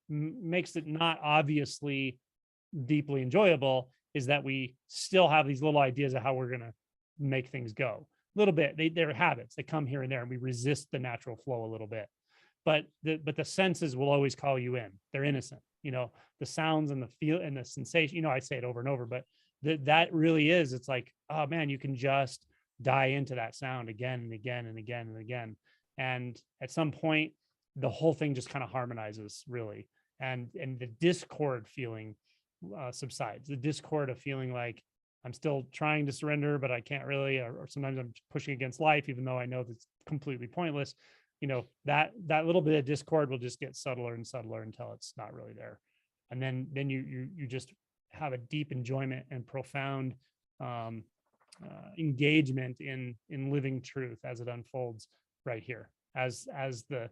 Speaker 1: makes it not obviously deeply enjoyable is that we still have these little ideas of how we're going to make things go. A little bit, they're habits. They come here and there, and we resist the natural flow a little bit. But the senses will always call you in. They're innocent, you know, the sounds and the feel and the sensation, you know, I say it over and over, but that really is, it's like, oh man, you can just die into that sound again and again and again and again. And at some point, the whole thing just kind of harmonizes, really. And the discord feeling subsides. The discord of feeling like I'm still trying to surrender, but I can't really, or sometimes I'm pushing against life, even though I know that's completely pointless. You know, that little bit of discord will just get subtler and subtler until it's not really there. And then you just have a deep enjoyment and profound engagement in living truth as it unfolds right here, as the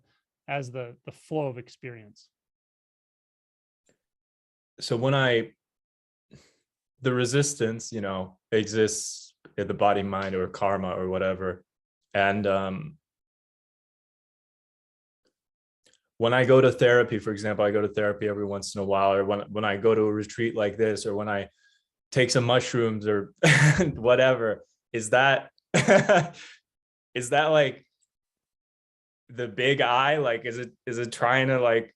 Speaker 1: flow of experience.
Speaker 8: So when the resistance, you know, exists in the body, mind, or karma or whatever. And when I go to therapy, for example, I go to therapy every once in a while, or when I go to a retreat like this, or when I take some mushrooms or whatever, is that like the big I? Like, is it trying to like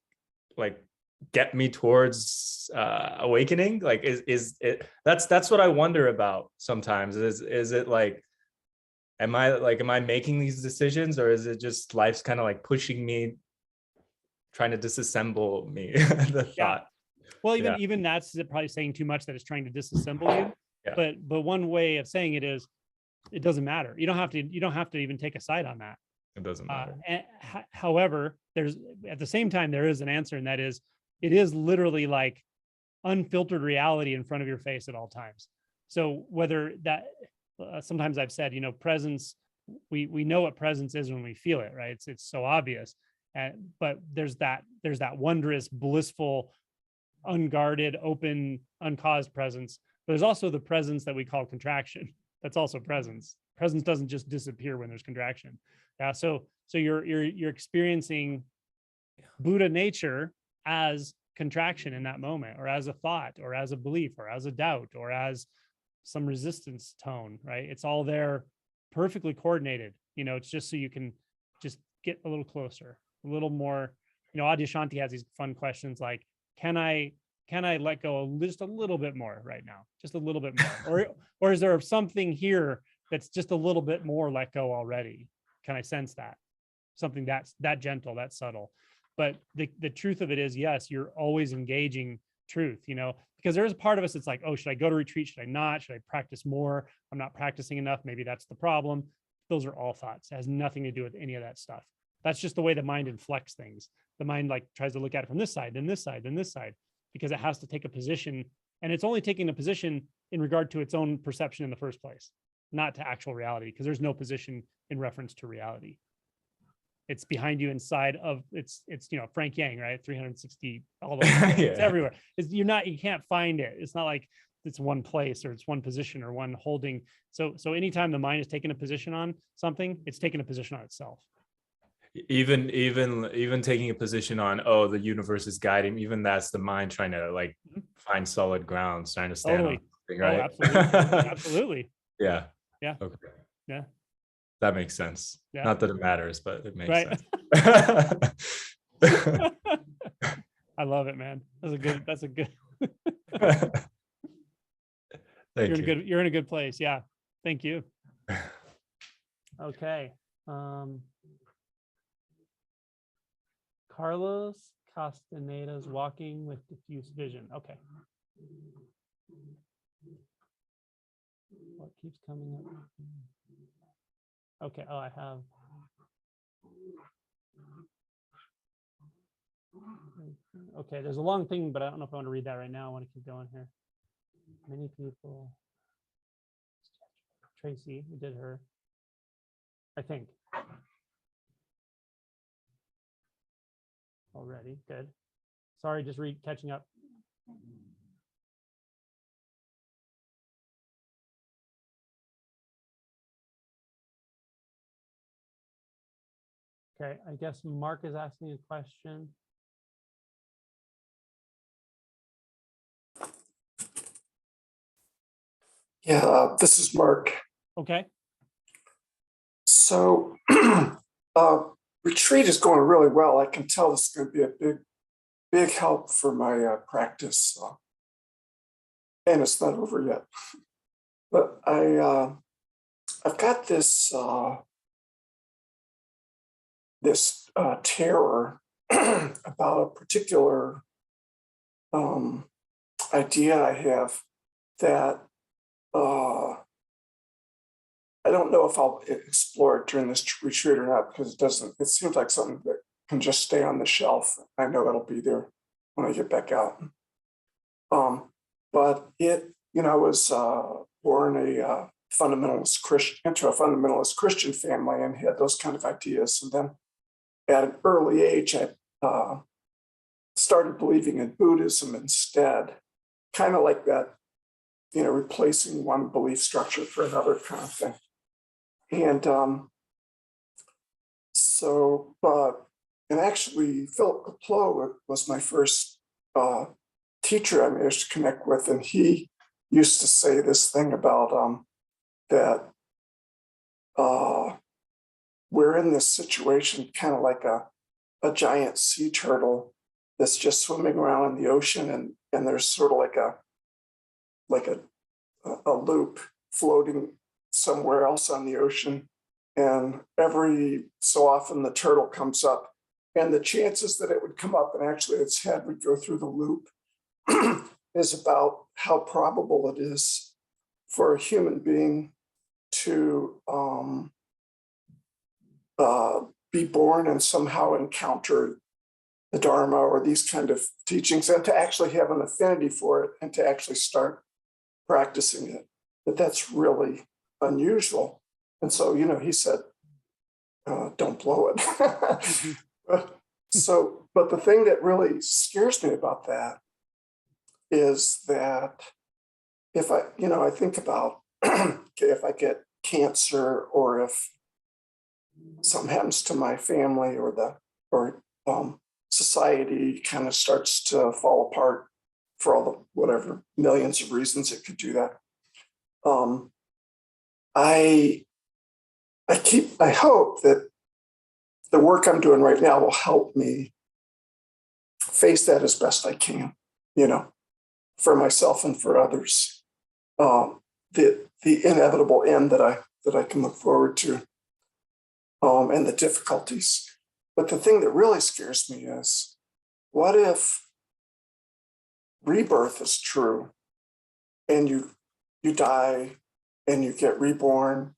Speaker 8: get me towards awakening? Like, is it, that's what I wonder about sometimes. Is it like, am I making these decisions, or is it just life's kind of like pushing me, trying to disassemble me? The thought.
Speaker 1: Well, even that's probably saying too much, that it's trying to disassemble you.
Speaker 8: Yeah.
Speaker 1: But one way of saying it is, it doesn't matter. You don't have to even take a side on that.
Speaker 8: It doesn't matter.
Speaker 1: However, there's at the same time, there is an answer, and that is, it is literally like unfiltered reality in front of your face at all times. So whether that, sometimes I've said, you know, presence we know what presence is when we feel it, right? It's so obvious. But there's that wondrous, blissful, unguarded, open, uncaused presence. But there's also the presence that we call contraction. That's also presence. Presence doesn't just disappear when there's contraction. Yeah. So you're experiencing Buddha nature as contraction in that moment, or as a thought, or as a belief, or as a doubt, or as some resistance tone, right? It's all there, perfectly coordinated. It's just so you can just get a little closer, a little more. Adyashanti has these fun questions like, can I let go just a little bit more right now, just a little bit more, or is there something here that's just a little bit more let go already? Can I sense that? Something that's that gentle, that subtle. But the truth of it is, yes, you're always engaging truth, because there's a part of us that's like, oh, should I go to retreat? Should I not? Should I practice more? I'm not practicing enough. Maybe that's the problem. Those are all thoughts. It has nothing to do with any of that stuff. That's just the way the mind inflects things. The mind tries to look at it from this side, then this side, then this side, because it has to take a position, and it's only taking a position in regard to its own perception in the first place, not to actual reality, because there's no position in reference to reality. It's behind you, inside of it's Frank Yang, right? 360 all over. It's everywhere. You can't find it. It's not like it's one place, or it's one position, or one holding. So anytime the mind is taking a position on something, it's taking a position on itself.
Speaker 8: Even taking a position on, oh, the universe is guiding, even that's the mind trying to find solid ground, trying to stand on something, right?
Speaker 1: Oh, absolutely. Absolutely.
Speaker 8: Yeah.
Speaker 1: Okay. Yeah.
Speaker 8: That makes sense.
Speaker 1: Yeah.
Speaker 8: Not that it matters, but it makes
Speaker 1: right.
Speaker 8: sense.
Speaker 1: I love it, man. That's a good.
Speaker 8: Thank you.
Speaker 1: You're in a good place. Yeah. Thank you. Okay. Carlos Castaneda's Walking with Diffuse Vision. Okay. What keeps coming up? Okay. Oh, I have. Okay, there's a long thing, but I don't know if I want to read that right now. I want to keep going here. Many people. Tracy, we did her. I think. Already, good. Sorry, just catching up. Okay, I guess Mark is asking a question.
Speaker 9: Yeah, this is Mark.
Speaker 1: Okay.
Speaker 9: So retreat is going really well. I can tell this is going to be a big help for my practice. And it's not over yet. But I've got this terror about a particular idea I have that I don't know if I'll explore it during this retreat or not, because it seems like something that can just stay on the shelf. I know it'll be there when I get back out. But I was born into a fundamentalist Christian family and had those kind of ideas. And then at an early age, I started believing in Buddhism instead, kind of like that, replacing one belief structure for another kind of thing. And actually Philip Kapleau was my first teacher I managed to connect with. And he used to say this thing about that we're in this situation kind of like a giant sea turtle that's just swimming around in the ocean, and there's sort of like a loop floating somewhere else on the ocean. And every so often the turtle comes up, and the chances that it would come up and actually its head would go through the loop is about how probable it is for a human being to be born and somehow encounter the Dharma or these kind of teachings, and to actually have an affinity for it and to actually start practicing it. That's really unusual. And so, he said, don't blow it. But the thing that really scares me about that is that if I think about if I get cancer or if something happens to my family or society kind of starts to fall apart for all the whatever millions of reasons it could do that. I hope that the work I'm doing right now will help me face that as best I can, for myself and for others. The inevitable end that I can look forward to, and the difficulties. But the thing that really scares me is, what if rebirth is true and you die and you get reborn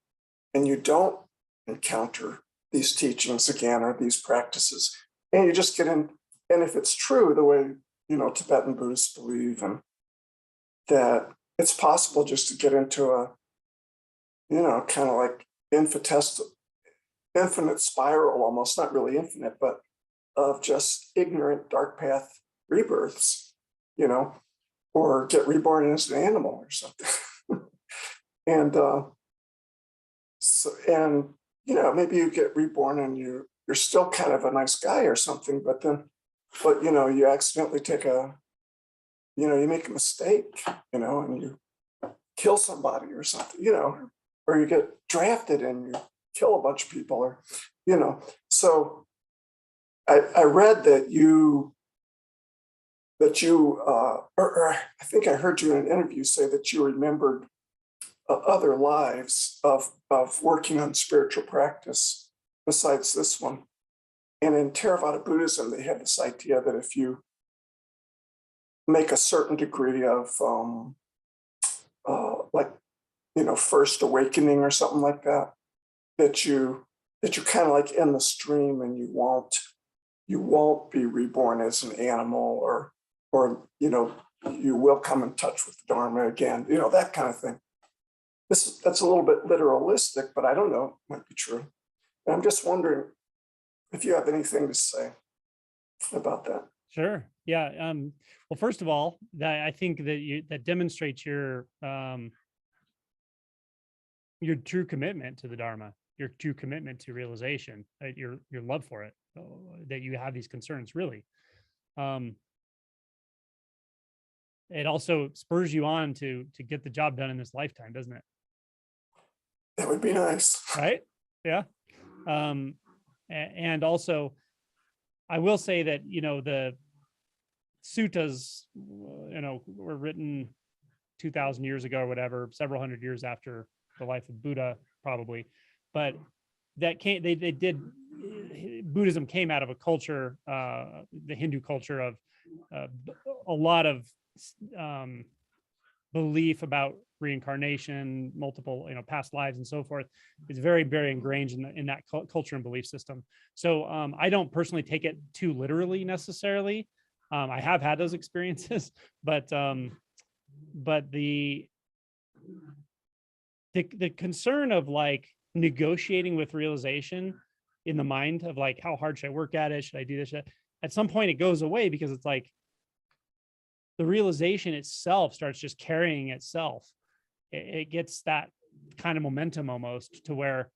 Speaker 9: and you don't encounter these teachings again or these practices, and you just get in, and if it's true the way Tibetan Buddhists believe, and that it's possible just to get into a kind of like infinite spiral, almost, not really infinite, but of just ignorant dark path rebirths, or get reborn as an animal or something. And maybe you get reborn and you're still kind of a nice guy or something, but you accidentally take you make a mistake, and you kill somebody or something, or you get drafted and you kill a bunch of people, or, so I read that or I think I heard you in an interview say that you remembered other lives of working on spiritual practice besides this one. And in Theravada Buddhism, they have this idea that if you make a certain degree of first awakening or something like that, that you kind of like in the stream, and you won't be reborn as an animal, or you will come in touch with the Dharma again, that kind of thing. That's a little bit literalistic, but I don't know, it might be true. And I'm just wondering if you have anything to say about that.
Speaker 1: Sure. Yeah. Well, first of all, I think that demonstrates your true commitment to the Dharma, your true commitment to realization, your love for it, that you have these concerns, really. It also spurs you on to get the job done in this lifetime, doesn't it?
Speaker 9: That would be nice.
Speaker 1: Right? Yeah. And also, I will say that, the suttas, were written 2,000 years ago or whatever, several hundred years after the life of Buddha, probably. But that Buddhism came out of a culture, the Hindu culture, of a lot of belief about reincarnation, multiple, past lives and so forth. Is very, very ingrained in that culture and belief system. So I don't personally take it too literally necessarily. I have had those experiences, but the concern of like negotiating with realization in the mind of like, how hard should I work at it? Should I do this? At some point it goes away, because it's like the realization itself starts just carrying itself. It gets that kind of momentum almost to where,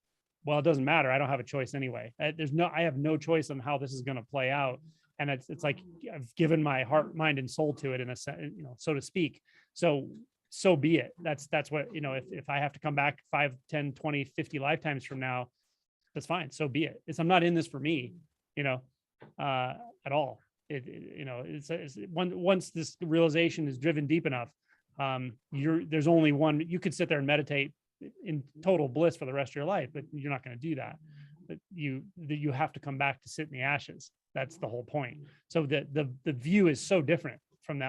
Speaker 1: well, it doesn't matter. I don't have a choice anyway. I have no choice on how this is going to play out. And it's like, I've given my heart, mind, and soul to it, in a sense, so to speak. So be it. That's what, if I have to come back 5, 10, 20, 50 lifetimes from now, that's fine. So be it. I'm not in this for me, at all. Once this realization is driven deep enough, there's only one. You could sit there and meditate in total bliss for the rest of your life, but you're not going to do that. But you have to come back to sit in the ashes. That's the whole point. So the view is so different from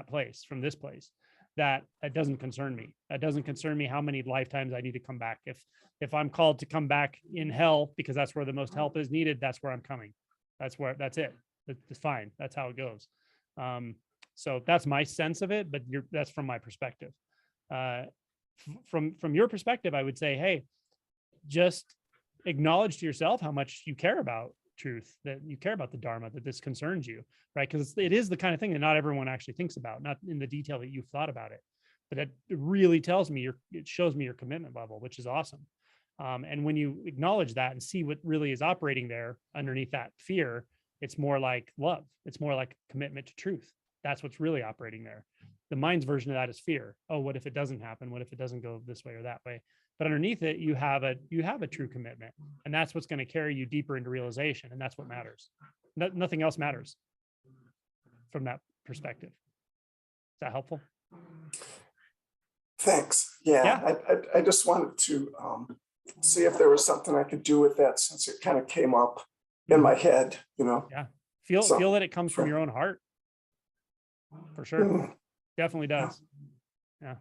Speaker 1: this place, that it doesn't concern me. It doesn't concern me how many lifetimes I need to come back. If I'm called to come back in hell because that's where the most help is needed, that's where I'm coming. That's it. It's fine. That's how it goes. So that's my sense of it, but that's from my perspective. From your perspective, I would say, hey, just acknowledge to yourself how much you care about truth, that you care about the Dharma, that this concerns you, right? Because it is the kind of thing that not everyone actually thinks about, not in the detail that you've thought about it, but it really tells me it shows me your commitment level, which is awesome. And when you acknowledge that and see what really is operating there underneath that fear, it's more like love. It's more like commitment to truth. That's what's really operating there. The mind's version of that is fear. Oh, what if it doesn't happen? What if it doesn't go this way or that way? But underneath it, you have a true commitment, and that's what's going to carry you deeper into realization, and that's what matters. Nothing else matters from that perspective. Is that helpful?
Speaker 9: Thanks. Yeah. I just wanted to see if there was something I could do with that, since it kind of came up in my head,
Speaker 1: Yeah. Feel that it comes from your own heart. For sure.
Speaker 9: Mm.
Speaker 1: Definitely does. Yeah.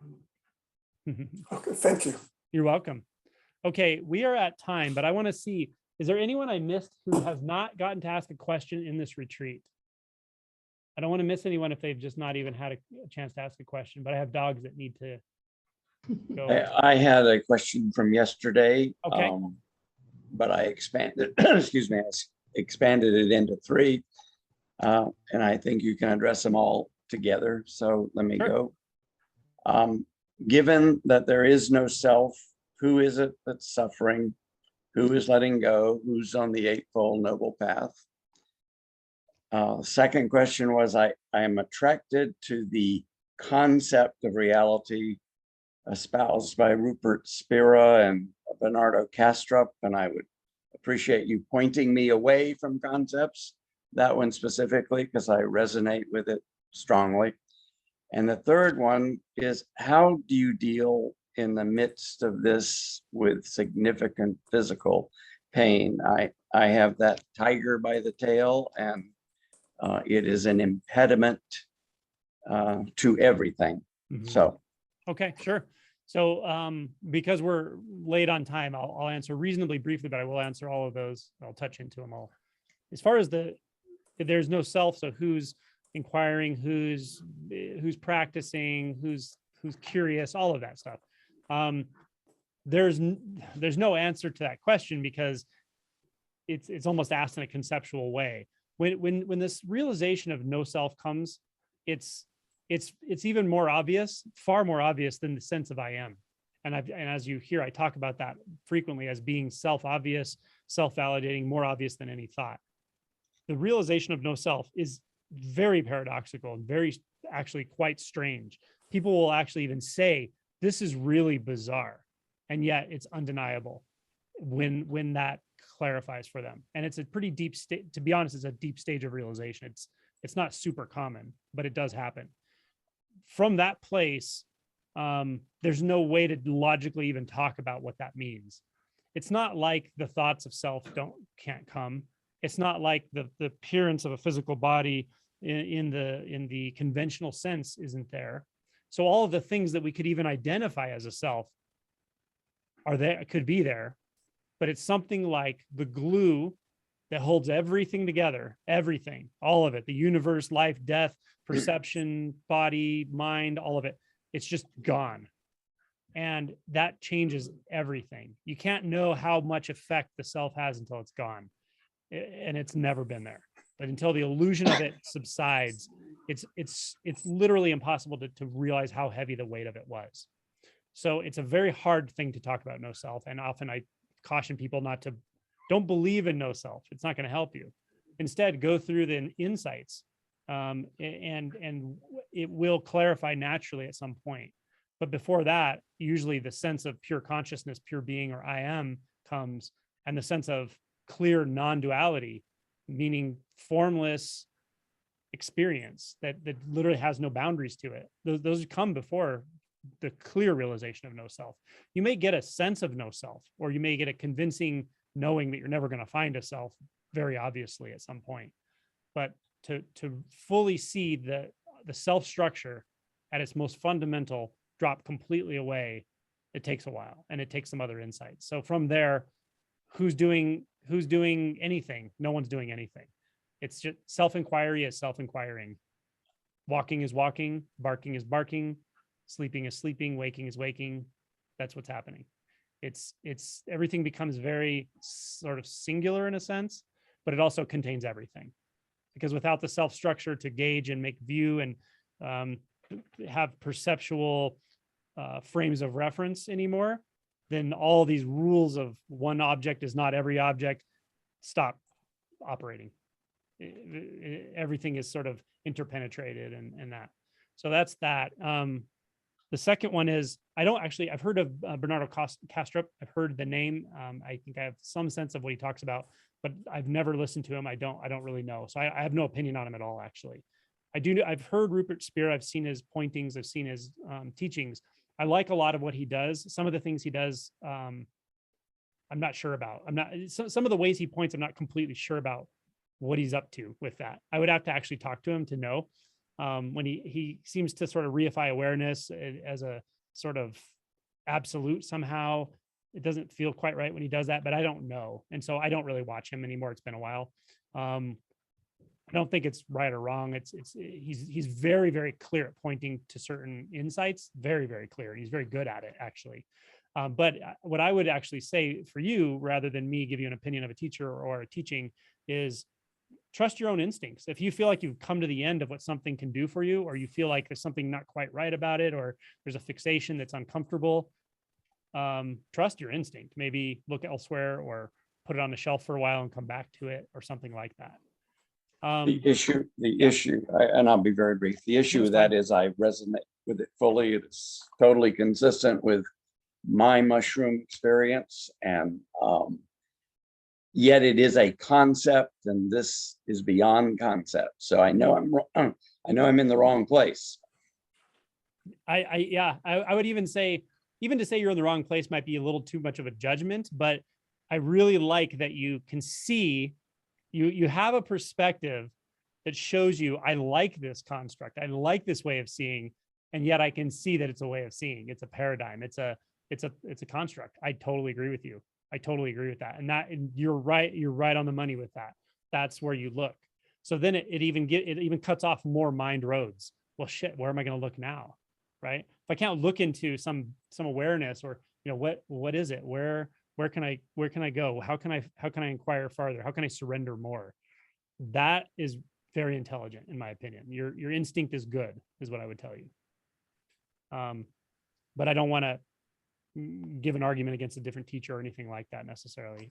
Speaker 9: Okay, thank you.
Speaker 1: You're welcome. Okay, we are at time, but I want to see, is there anyone I missed who has not gotten to ask a question in this retreat? I don't want to miss anyone if they've just not even had a chance to ask a question, but I have dogs that need to go.
Speaker 10: I had a question from yesterday.
Speaker 1: Okay.
Speaker 10: But I expanded, excuse me, I expanded it into 3. And I think you can address them all together. So let me
Speaker 1: Sure.
Speaker 10: go. Given that there is no self, who is it that's suffering? Who is letting go? Who's on the Eightfold Noble Path? Second question was, I am attracted to the concept of reality espoused by Rupert Spira and Bernardo Kastrup, and I would appreciate you pointing me away from concepts, that one specifically, because I resonate with it strongly. And the third one is, how do you deal in the midst of this with significant physical pain? I have that tiger by the tail, and it is an impediment to everything.
Speaker 1: Mhm.
Speaker 10: So
Speaker 1: Okay, sure. So because we're late on time, I'll answer reasonably briefly, but I will answer all of those. I'll touch into them all. As far as if there's no self, so who's inquiring, who's practicing, who's curious, all of that stuff. There's no answer to that question, because it's almost asked in a conceptual way. When this realization of no self comes, it's even more obvious, far more obvious than the sense of I am. And as you hear, I talk about that frequently as being self-obvious, self-validating, more obvious than any thought. The realization of no self is very paradoxical and very, actually quite strange. People will actually even say, this is really bizarre. And yet it's undeniable when that clarifies for them. And it's a pretty deep state, to be honest, it's a deep stage of realization. It's not super common, but it does happen. From that place, there's no way to logically even talk about what that means. It's not like the thoughts of self can't come. It's not like the appearance of a physical body in the conventional sense isn't there. So all of the things that we could even identify as a self are there, could be there, but it's something like the glue that holds everything together, everything, all of it, the universe, life, death, perception, body, mind, all of it. It's just gone. And that changes everything. You can't know how much effect the self has until it's gone. And it's never been there. But until the illusion of it subsides, it's literally impossible to realize how heavy the weight of it was. So it's a very hard thing to talk about no self. And often I caution people don't believe in no self. It's not going to help you. Instead, go through the insights, and it will clarify naturally at some point. But before that, usually the sense of pure consciousness, pure being, or I am comes, and the sense of clear non-duality, meaning formless experience that literally has no boundaries to it. Those come before the clear realization of no self. You may get a sense of no self, or you may get a convincing knowing that you're never going to find a self, very obviously at some point. But to fully see the self structure at its most fundamental drop completely away, it takes a while, and it takes some other insights. So from there, who's doing anything? No one's doing anything. It's just self-inquiry is self-inquiring. Walking is walking, barking is barking, sleeping is sleeping, waking is waking. That's what's happening. It's everything becomes very sort of singular in a sense, but it also contains everything. Because without the self-structure to gauge and make view and have perceptual frames of reference anymore, then all these rules of one object is not every object stop operating. Everything is sort of interpenetrated and that. So that's that. The second one is, I've heard of Bernardo Kastrup. I've heard the name. I think I have some sense of what he talks about, but I've never listened to him. I don't really know. So I have no opinion on him at all, actually. I've heard Rupert Spira. I've seen his pointings. I've seen his teachings. I like a lot of what he does. Some of the things he does, I'm not sure about. Some of the ways he points, I'm not completely sure about what he's up to with that. I would have to actually talk to him to know. When he seems to sort of reify awareness as a sort of absolute somehow. It doesn't feel quite right when he does that, but I don't know. And so I don't really watch him anymore. It's been a while. I don't think it's right or wrong. He's very, very clear at pointing to certain insights, very, very clear. And he's very good at it, actually. But what I would actually say for you, rather than me give you an opinion of a teacher or a teaching, is trust your own instincts. If you feel like you've come to the end of what something can do for you, or you feel like there's something not quite right about it, or there's a fixation that's uncomfortable, trust your instinct. Maybe look elsewhere or put it on the shelf for a while and come back to it or something like that.
Speaker 10: The issue, and I'll be very brief. The issue with that is I resonate with it fully. It's totally consistent with my mushroom experience, and yet it is a concept, and this is beyond concept. So I know I'm wrong. I know I'm in the wrong place.
Speaker 1: I would even say, even to say you're in the wrong place might be a little too much of a judgment, but I really like that you can see, you have a perspective that shows you, I like this construct. I like this way of seeing, and yet I can see that it's a way of seeing. It's a paradigm. It's a construct. I totally agree with you. I totally agree with that. And you're right. You're right on the money with that. That's where you look. So then it even cuts off more mind roads. Well, shit, where am I going to look now? Right. If I can't look into some awareness, or, what is it? Where can I go? How can I inquire farther? How can I surrender more? That is very intelligent, in my opinion. Your instinct is good, is what I would tell you. But I don't want to give an argument against a different teacher or anything like that necessarily.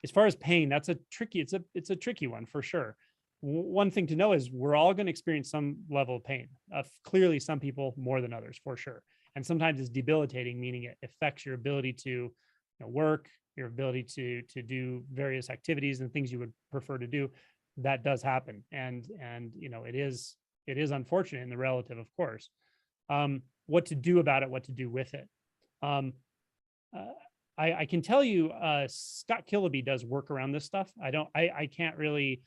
Speaker 1: As far as pain, it's a tricky one for sure. One thing to know is we're all going to experience some level of pain. Clearly some people more than others, for sure. And sometimes it's debilitating, meaning it affects your ability to work, your ability to do various activities and things you would prefer to do. That does happen. And it is unfortunate in the relative, of course. What to do about it, what to do with it. I can tell you, Scott Killaby does work around this stuff. I can't really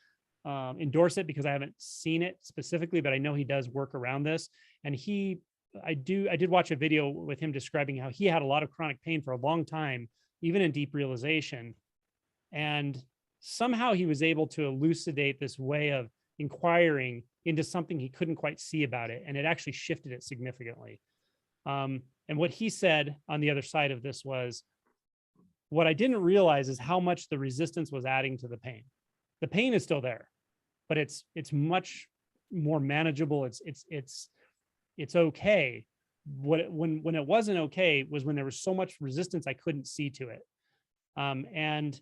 Speaker 1: endorse it because I haven't seen it specifically, but I know he does work around this. And I did watch a video with him describing how he had a lot of chronic pain for a long time, even in deep realization. And somehow he was able to elucidate this way of inquiring into something he couldn't quite see about it. And it actually shifted it significantly. And what he said on the other side of this was, what I didn't realize is how much the resistance was adding to the pain. The pain is still there, but it's much more manageable. It's okay. When it wasn't okay was when there was so much resistance I couldn't see to it. And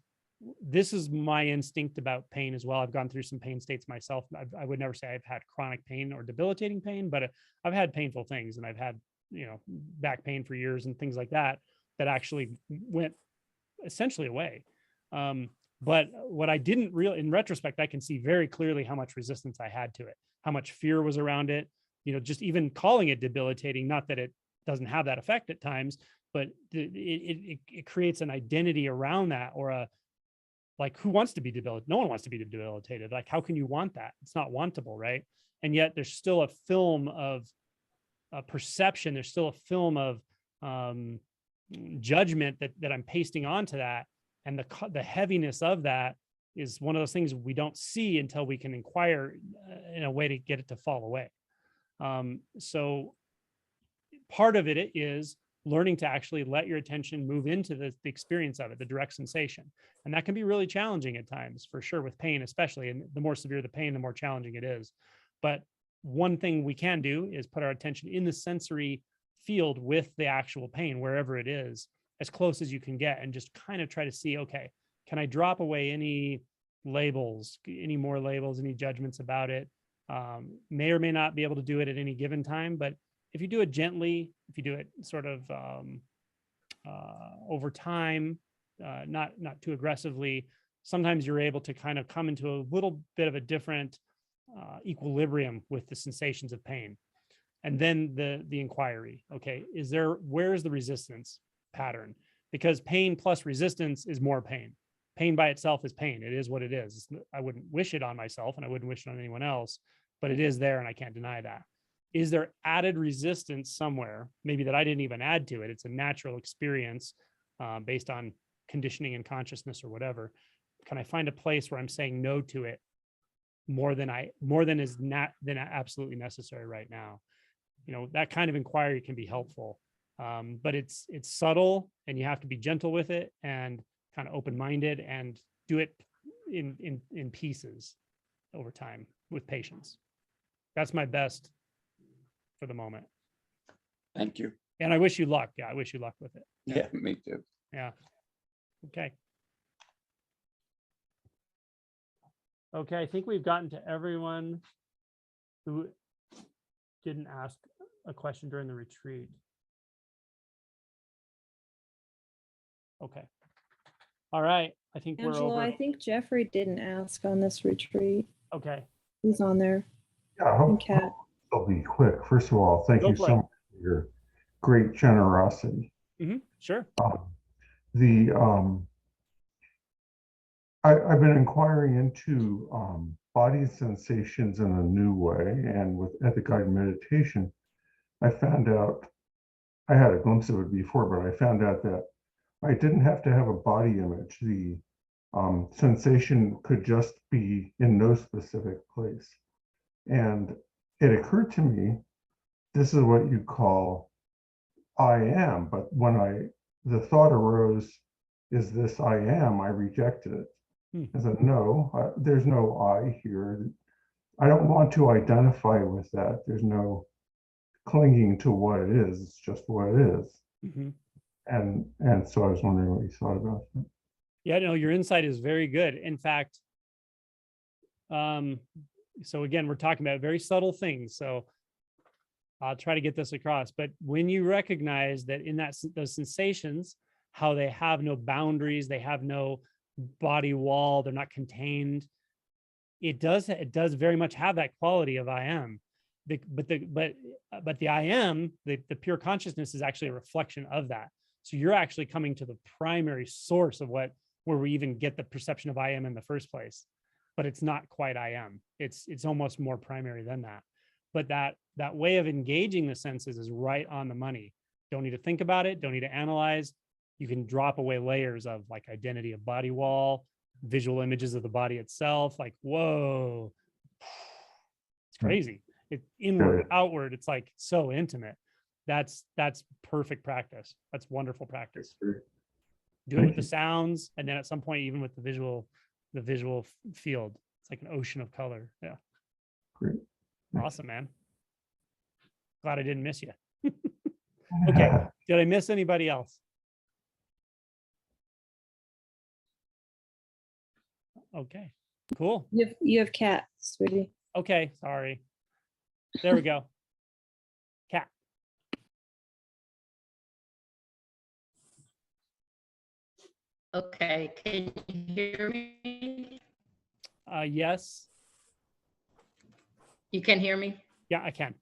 Speaker 1: this is my instinct about pain as well. I've gone through some pain states myself. I would never say I've had chronic pain or debilitating pain, but I've had painful things, and I've had back pain for years and things like that actually went essentially away. But what I didn't really, in retrospect, I can see very clearly how much resistance I had to it, how much fear was around it. Just even calling it debilitating, not that it doesn't have that effect at times, but it creates an identity around that, or who wants to be debilitated? No one wants to be debilitated. Like, how can you want that? It's not wantable, right? And yet there's still a film of perception. There's still a film of judgment that I'm pasting onto that. And the heaviness of that is one of those things we don't see until we can inquire in a way to get it to fall away. So part of it is learning to actually let your attention move into the experience of it, the direct sensation. And that can be really challenging at times, for sure, with pain, especially. And the more severe the pain, the more challenging it is. But one thing we can do is put our attention in the sensory field with the actual pain, wherever it is, as close as you can get, and just kind of try to see, okay, can I drop away any labels, any more labels, any judgments about it? May or may not be able to do it at any given time, but if you do it gently, if you do it sort of over time, not too aggressively, sometimes you're able to kind of come into a little bit of a different equilibrium with the sensations of pain. And then the inquiry, okay, where's the resistance pattern? Because pain plus resistance is more pain. Pain by itself is pain. It is what it is. I wouldn't wish it on myself, and I wouldn't wish it on anyone else, but it is there, and I can't deny that. Is there added resistance somewhere, maybe that I didn't even add to it? It's a natural experience based on conditioning and consciousness or whatever. Can I find a place where I'm saying no to it more than absolutely necessary right now? You know, that kind of inquiry can be helpful, but it's subtle, and you have to be gentle with it and kind of open-minded, and do it in pieces over time with patience. That's my best for the moment.
Speaker 10: Thank you.
Speaker 1: And I wish you luck. Yeah, I wish you luck with it.
Speaker 10: Yeah, me too.
Speaker 1: Yeah. Okay. Okay, I think we've gotten to everyone who didn't ask a question during the retreat. Okay. All right. I think we're
Speaker 11: Angelo,
Speaker 1: over.
Speaker 11: I think Jeffrey didn't ask on this retreat.
Speaker 1: Okay.
Speaker 11: He's on there.
Speaker 12: Yeah, I hope
Speaker 11: Kat.
Speaker 12: I'll be quick. First of all, thank
Speaker 1: Go
Speaker 12: you
Speaker 1: for
Speaker 12: so
Speaker 1: it.
Speaker 12: much for your great generosity.
Speaker 1: Sure.
Speaker 12: I've been inquiring into body sensations in a new way, and with ethic guided meditation, I found out, I had a glimpse of it before, but I found out that I didn't have to have a body image. The sensation could just be in no specific place. And it occurred to me, this is what you call I am, but when the thought arose, is this I am, I rejected it. I said, no, there's no I here. I don't want to identify with that. There's no clinging to what it is. It's just what it is. And so I was wondering what you thought about that.
Speaker 1: Yeah, no, your insight is very good. In fact, so again, we're talking about very subtle things. So I'll try to get this across. But when you recognize that in those sensations, how they have no boundaries, they have no body wall, they're not contained, it does very much have that quality of I am. But the I am, the pure consciousness, is actually a reflection of that. So you're actually coming to the primary source of where we even get the perception of I am in the first place. But it's not quite I am. It's almost more primary than that. But that way of engaging the senses is right on the money. Don't need to think about it. Don't need to analyze. You can drop away layers of like identity of body wall, visual images of the body itself. Like, whoa, it's crazy. It's inward, outward. It's like so intimate. That's perfect practice. That's wonderful practice. Do it with the sounds, and then at some point, even with the visual field. It's like an ocean of color. Yeah.
Speaker 12: Great.
Speaker 1: Awesome, man. Glad I didn't miss you. Okay. Did I miss anybody else? Okay, cool.
Speaker 11: You have Kat, sweetie.
Speaker 1: Okay, sorry. There we go. Kat.
Speaker 13: Okay, can you hear me?
Speaker 1: Yes.
Speaker 13: You can hear me?
Speaker 1: Yeah, I can.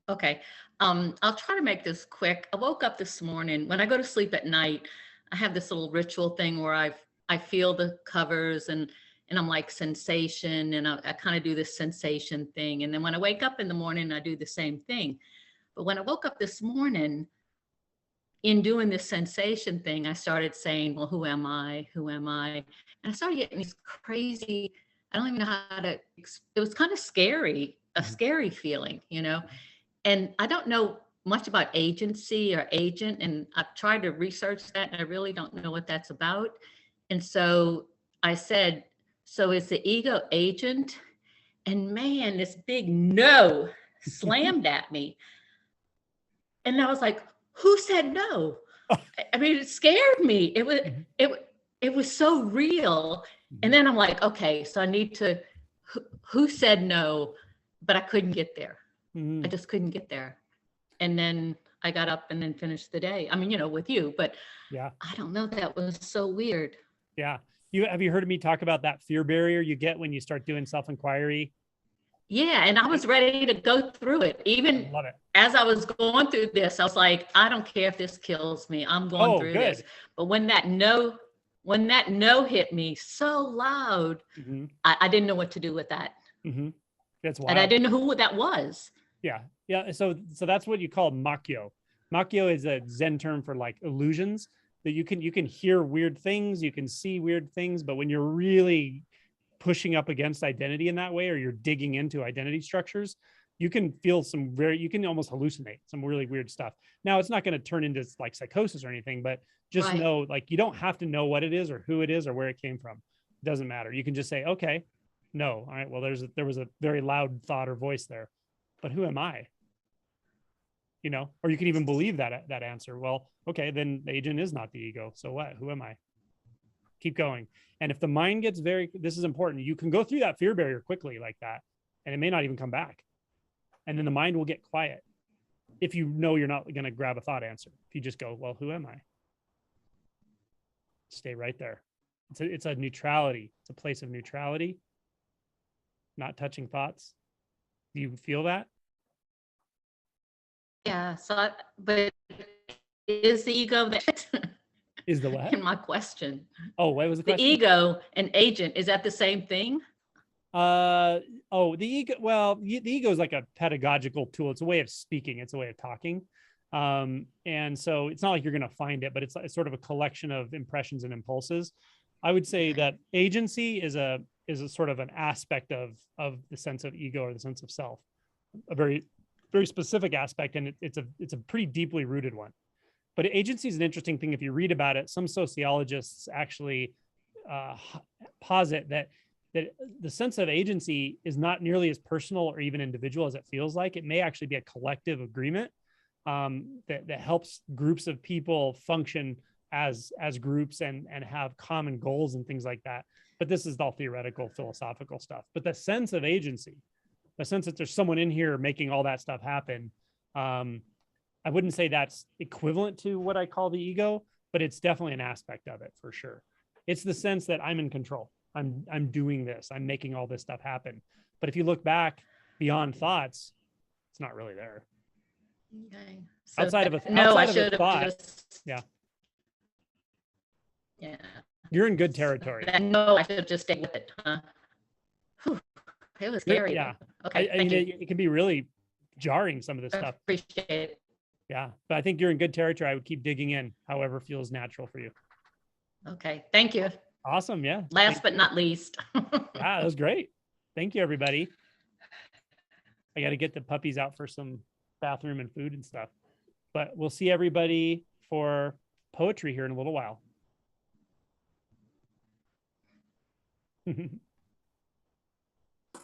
Speaker 13: Okay. I'll try to make this quick. I woke up this morning. When I go to sleep at night, I have this little ritual thing where I feel the covers and I'm like sensation, and I kind of do this sensation thing. And then when I wake up in the morning, I do the same thing. But when I woke up this morning, in doing this sensation thing, I started saying, well, who am I? Who am I? And I started getting these crazy, I don't even know how to, it was kind of scary, a scary feeling, you know? And I don't know much about agency or agent, and I've tried to research that and I really don't know what that's about. And so I said, so is the ego agent? And man, this big no slammed at me. And I was like, who said no? I mean, it scared me. It was so real. And then I'm like, okay, so I need to, who said no? But I couldn't get there. I just couldn't get there. And then I got up and then finished the day. I mean, you know, with you, but
Speaker 1: Yeah.
Speaker 13: I don't know, that was so weird.
Speaker 1: Yeah. Have you heard me talk about that fear barrier you get when you start doing self-inquiry?
Speaker 13: Yeah, and I was ready to go through it. Even
Speaker 1: Love it.
Speaker 13: as I was going through this, I was like, I don't care if this kills me. I'm going through this. But when that no hit me so loud, I didn't know what to do with that.
Speaker 1: That's wild.
Speaker 13: And I didn't know who that was.
Speaker 1: Yeah. Yeah. So that's what you call makyo. Makyo is a Zen term for like illusions, that you can hear weird things, you can see weird things, but when you're really pushing up against identity in that way, or you're digging into identity structures, you can feel you can almost hallucinate some really weird stuff. Now, it's not going to turn into like psychosis or anything, but just
Speaker 13: Right.
Speaker 1: know, like, you don't have to know what it is or who it is or where it came from. It doesn't matter. You can just say, okay, no. All right. Well, there was a very loud thought or voice there, but who am I? You know, or you can even believe that answer. Well, okay, then the agent is not the ego. So what? Who am I? Keep going. And if the mind gets this is important. You can go through that fear barrier quickly like that, and it may not even come back. And then the mind will get quiet if you know you're not going to grab a thought answer. If you just go, well, who am I? Stay right there. It's a neutrality. It's a place of neutrality, not touching thoughts. Do you feel that?
Speaker 13: Yeah. So, but is the ego that
Speaker 1: Is the what?
Speaker 13: in my question?
Speaker 1: Oh, what was the
Speaker 13: The
Speaker 1: question?
Speaker 13: ego and agent, is that the same thing?
Speaker 1: The ego. Well, the ego is like a pedagogical tool. It's a way of speaking. It's a way of talking. And so it's not like you're going to find it, but it's sort of a collection of impressions and impulses. I would say that agency is a sort of an aspect of the sense of ego or the sense of self, a very, very specific aspect. And it's a pretty deeply rooted one. But agency is an interesting thing. If you read about it, some sociologists actually posit that the sense of agency is not nearly as personal or even individual as it feels like. It may actually be a collective agreement that helps groups of people function as groups and have common goals and things like that. But this is all theoretical, philosophical stuff. But the sense of agency, the sense that there's someone in here making all that stuff happen, I wouldn't say that's equivalent to what I call the ego, but it's definitely an aspect of it for sure. It's the sense that I'm in control. I'm doing this. I'm making all this stuff happen. But if you look back beyond thoughts, it's not really there.
Speaker 13: Okay.
Speaker 1: Outside of a
Speaker 13: no, I
Speaker 1: outside of a
Speaker 13: should have
Speaker 1: thought,
Speaker 13: just.
Speaker 1: yeah.
Speaker 13: Yeah.
Speaker 1: You're in good territory.
Speaker 13: No, I should have just stayed with it. Huh? Whew, it was scary.
Speaker 1: Yeah.
Speaker 13: Okay.
Speaker 1: I mean,
Speaker 13: thank you.
Speaker 1: it can be really jarring, some of this
Speaker 13: I
Speaker 1: stuff.
Speaker 13: appreciate it.
Speaker 1: Yeah. But I think you're in good territory. I would keep digging in, however feels natural for you.
Speaker 13: Okay. Thank you.
Speaker 1: Awesome. Yeah.
Speaker 13: Last but not least.
Speaker 1: Yeah, that was great. Thank you, everybody. I got to get the puppies out for some bathroom and food and stuff. But we'll see everybody for poetry here in a little while.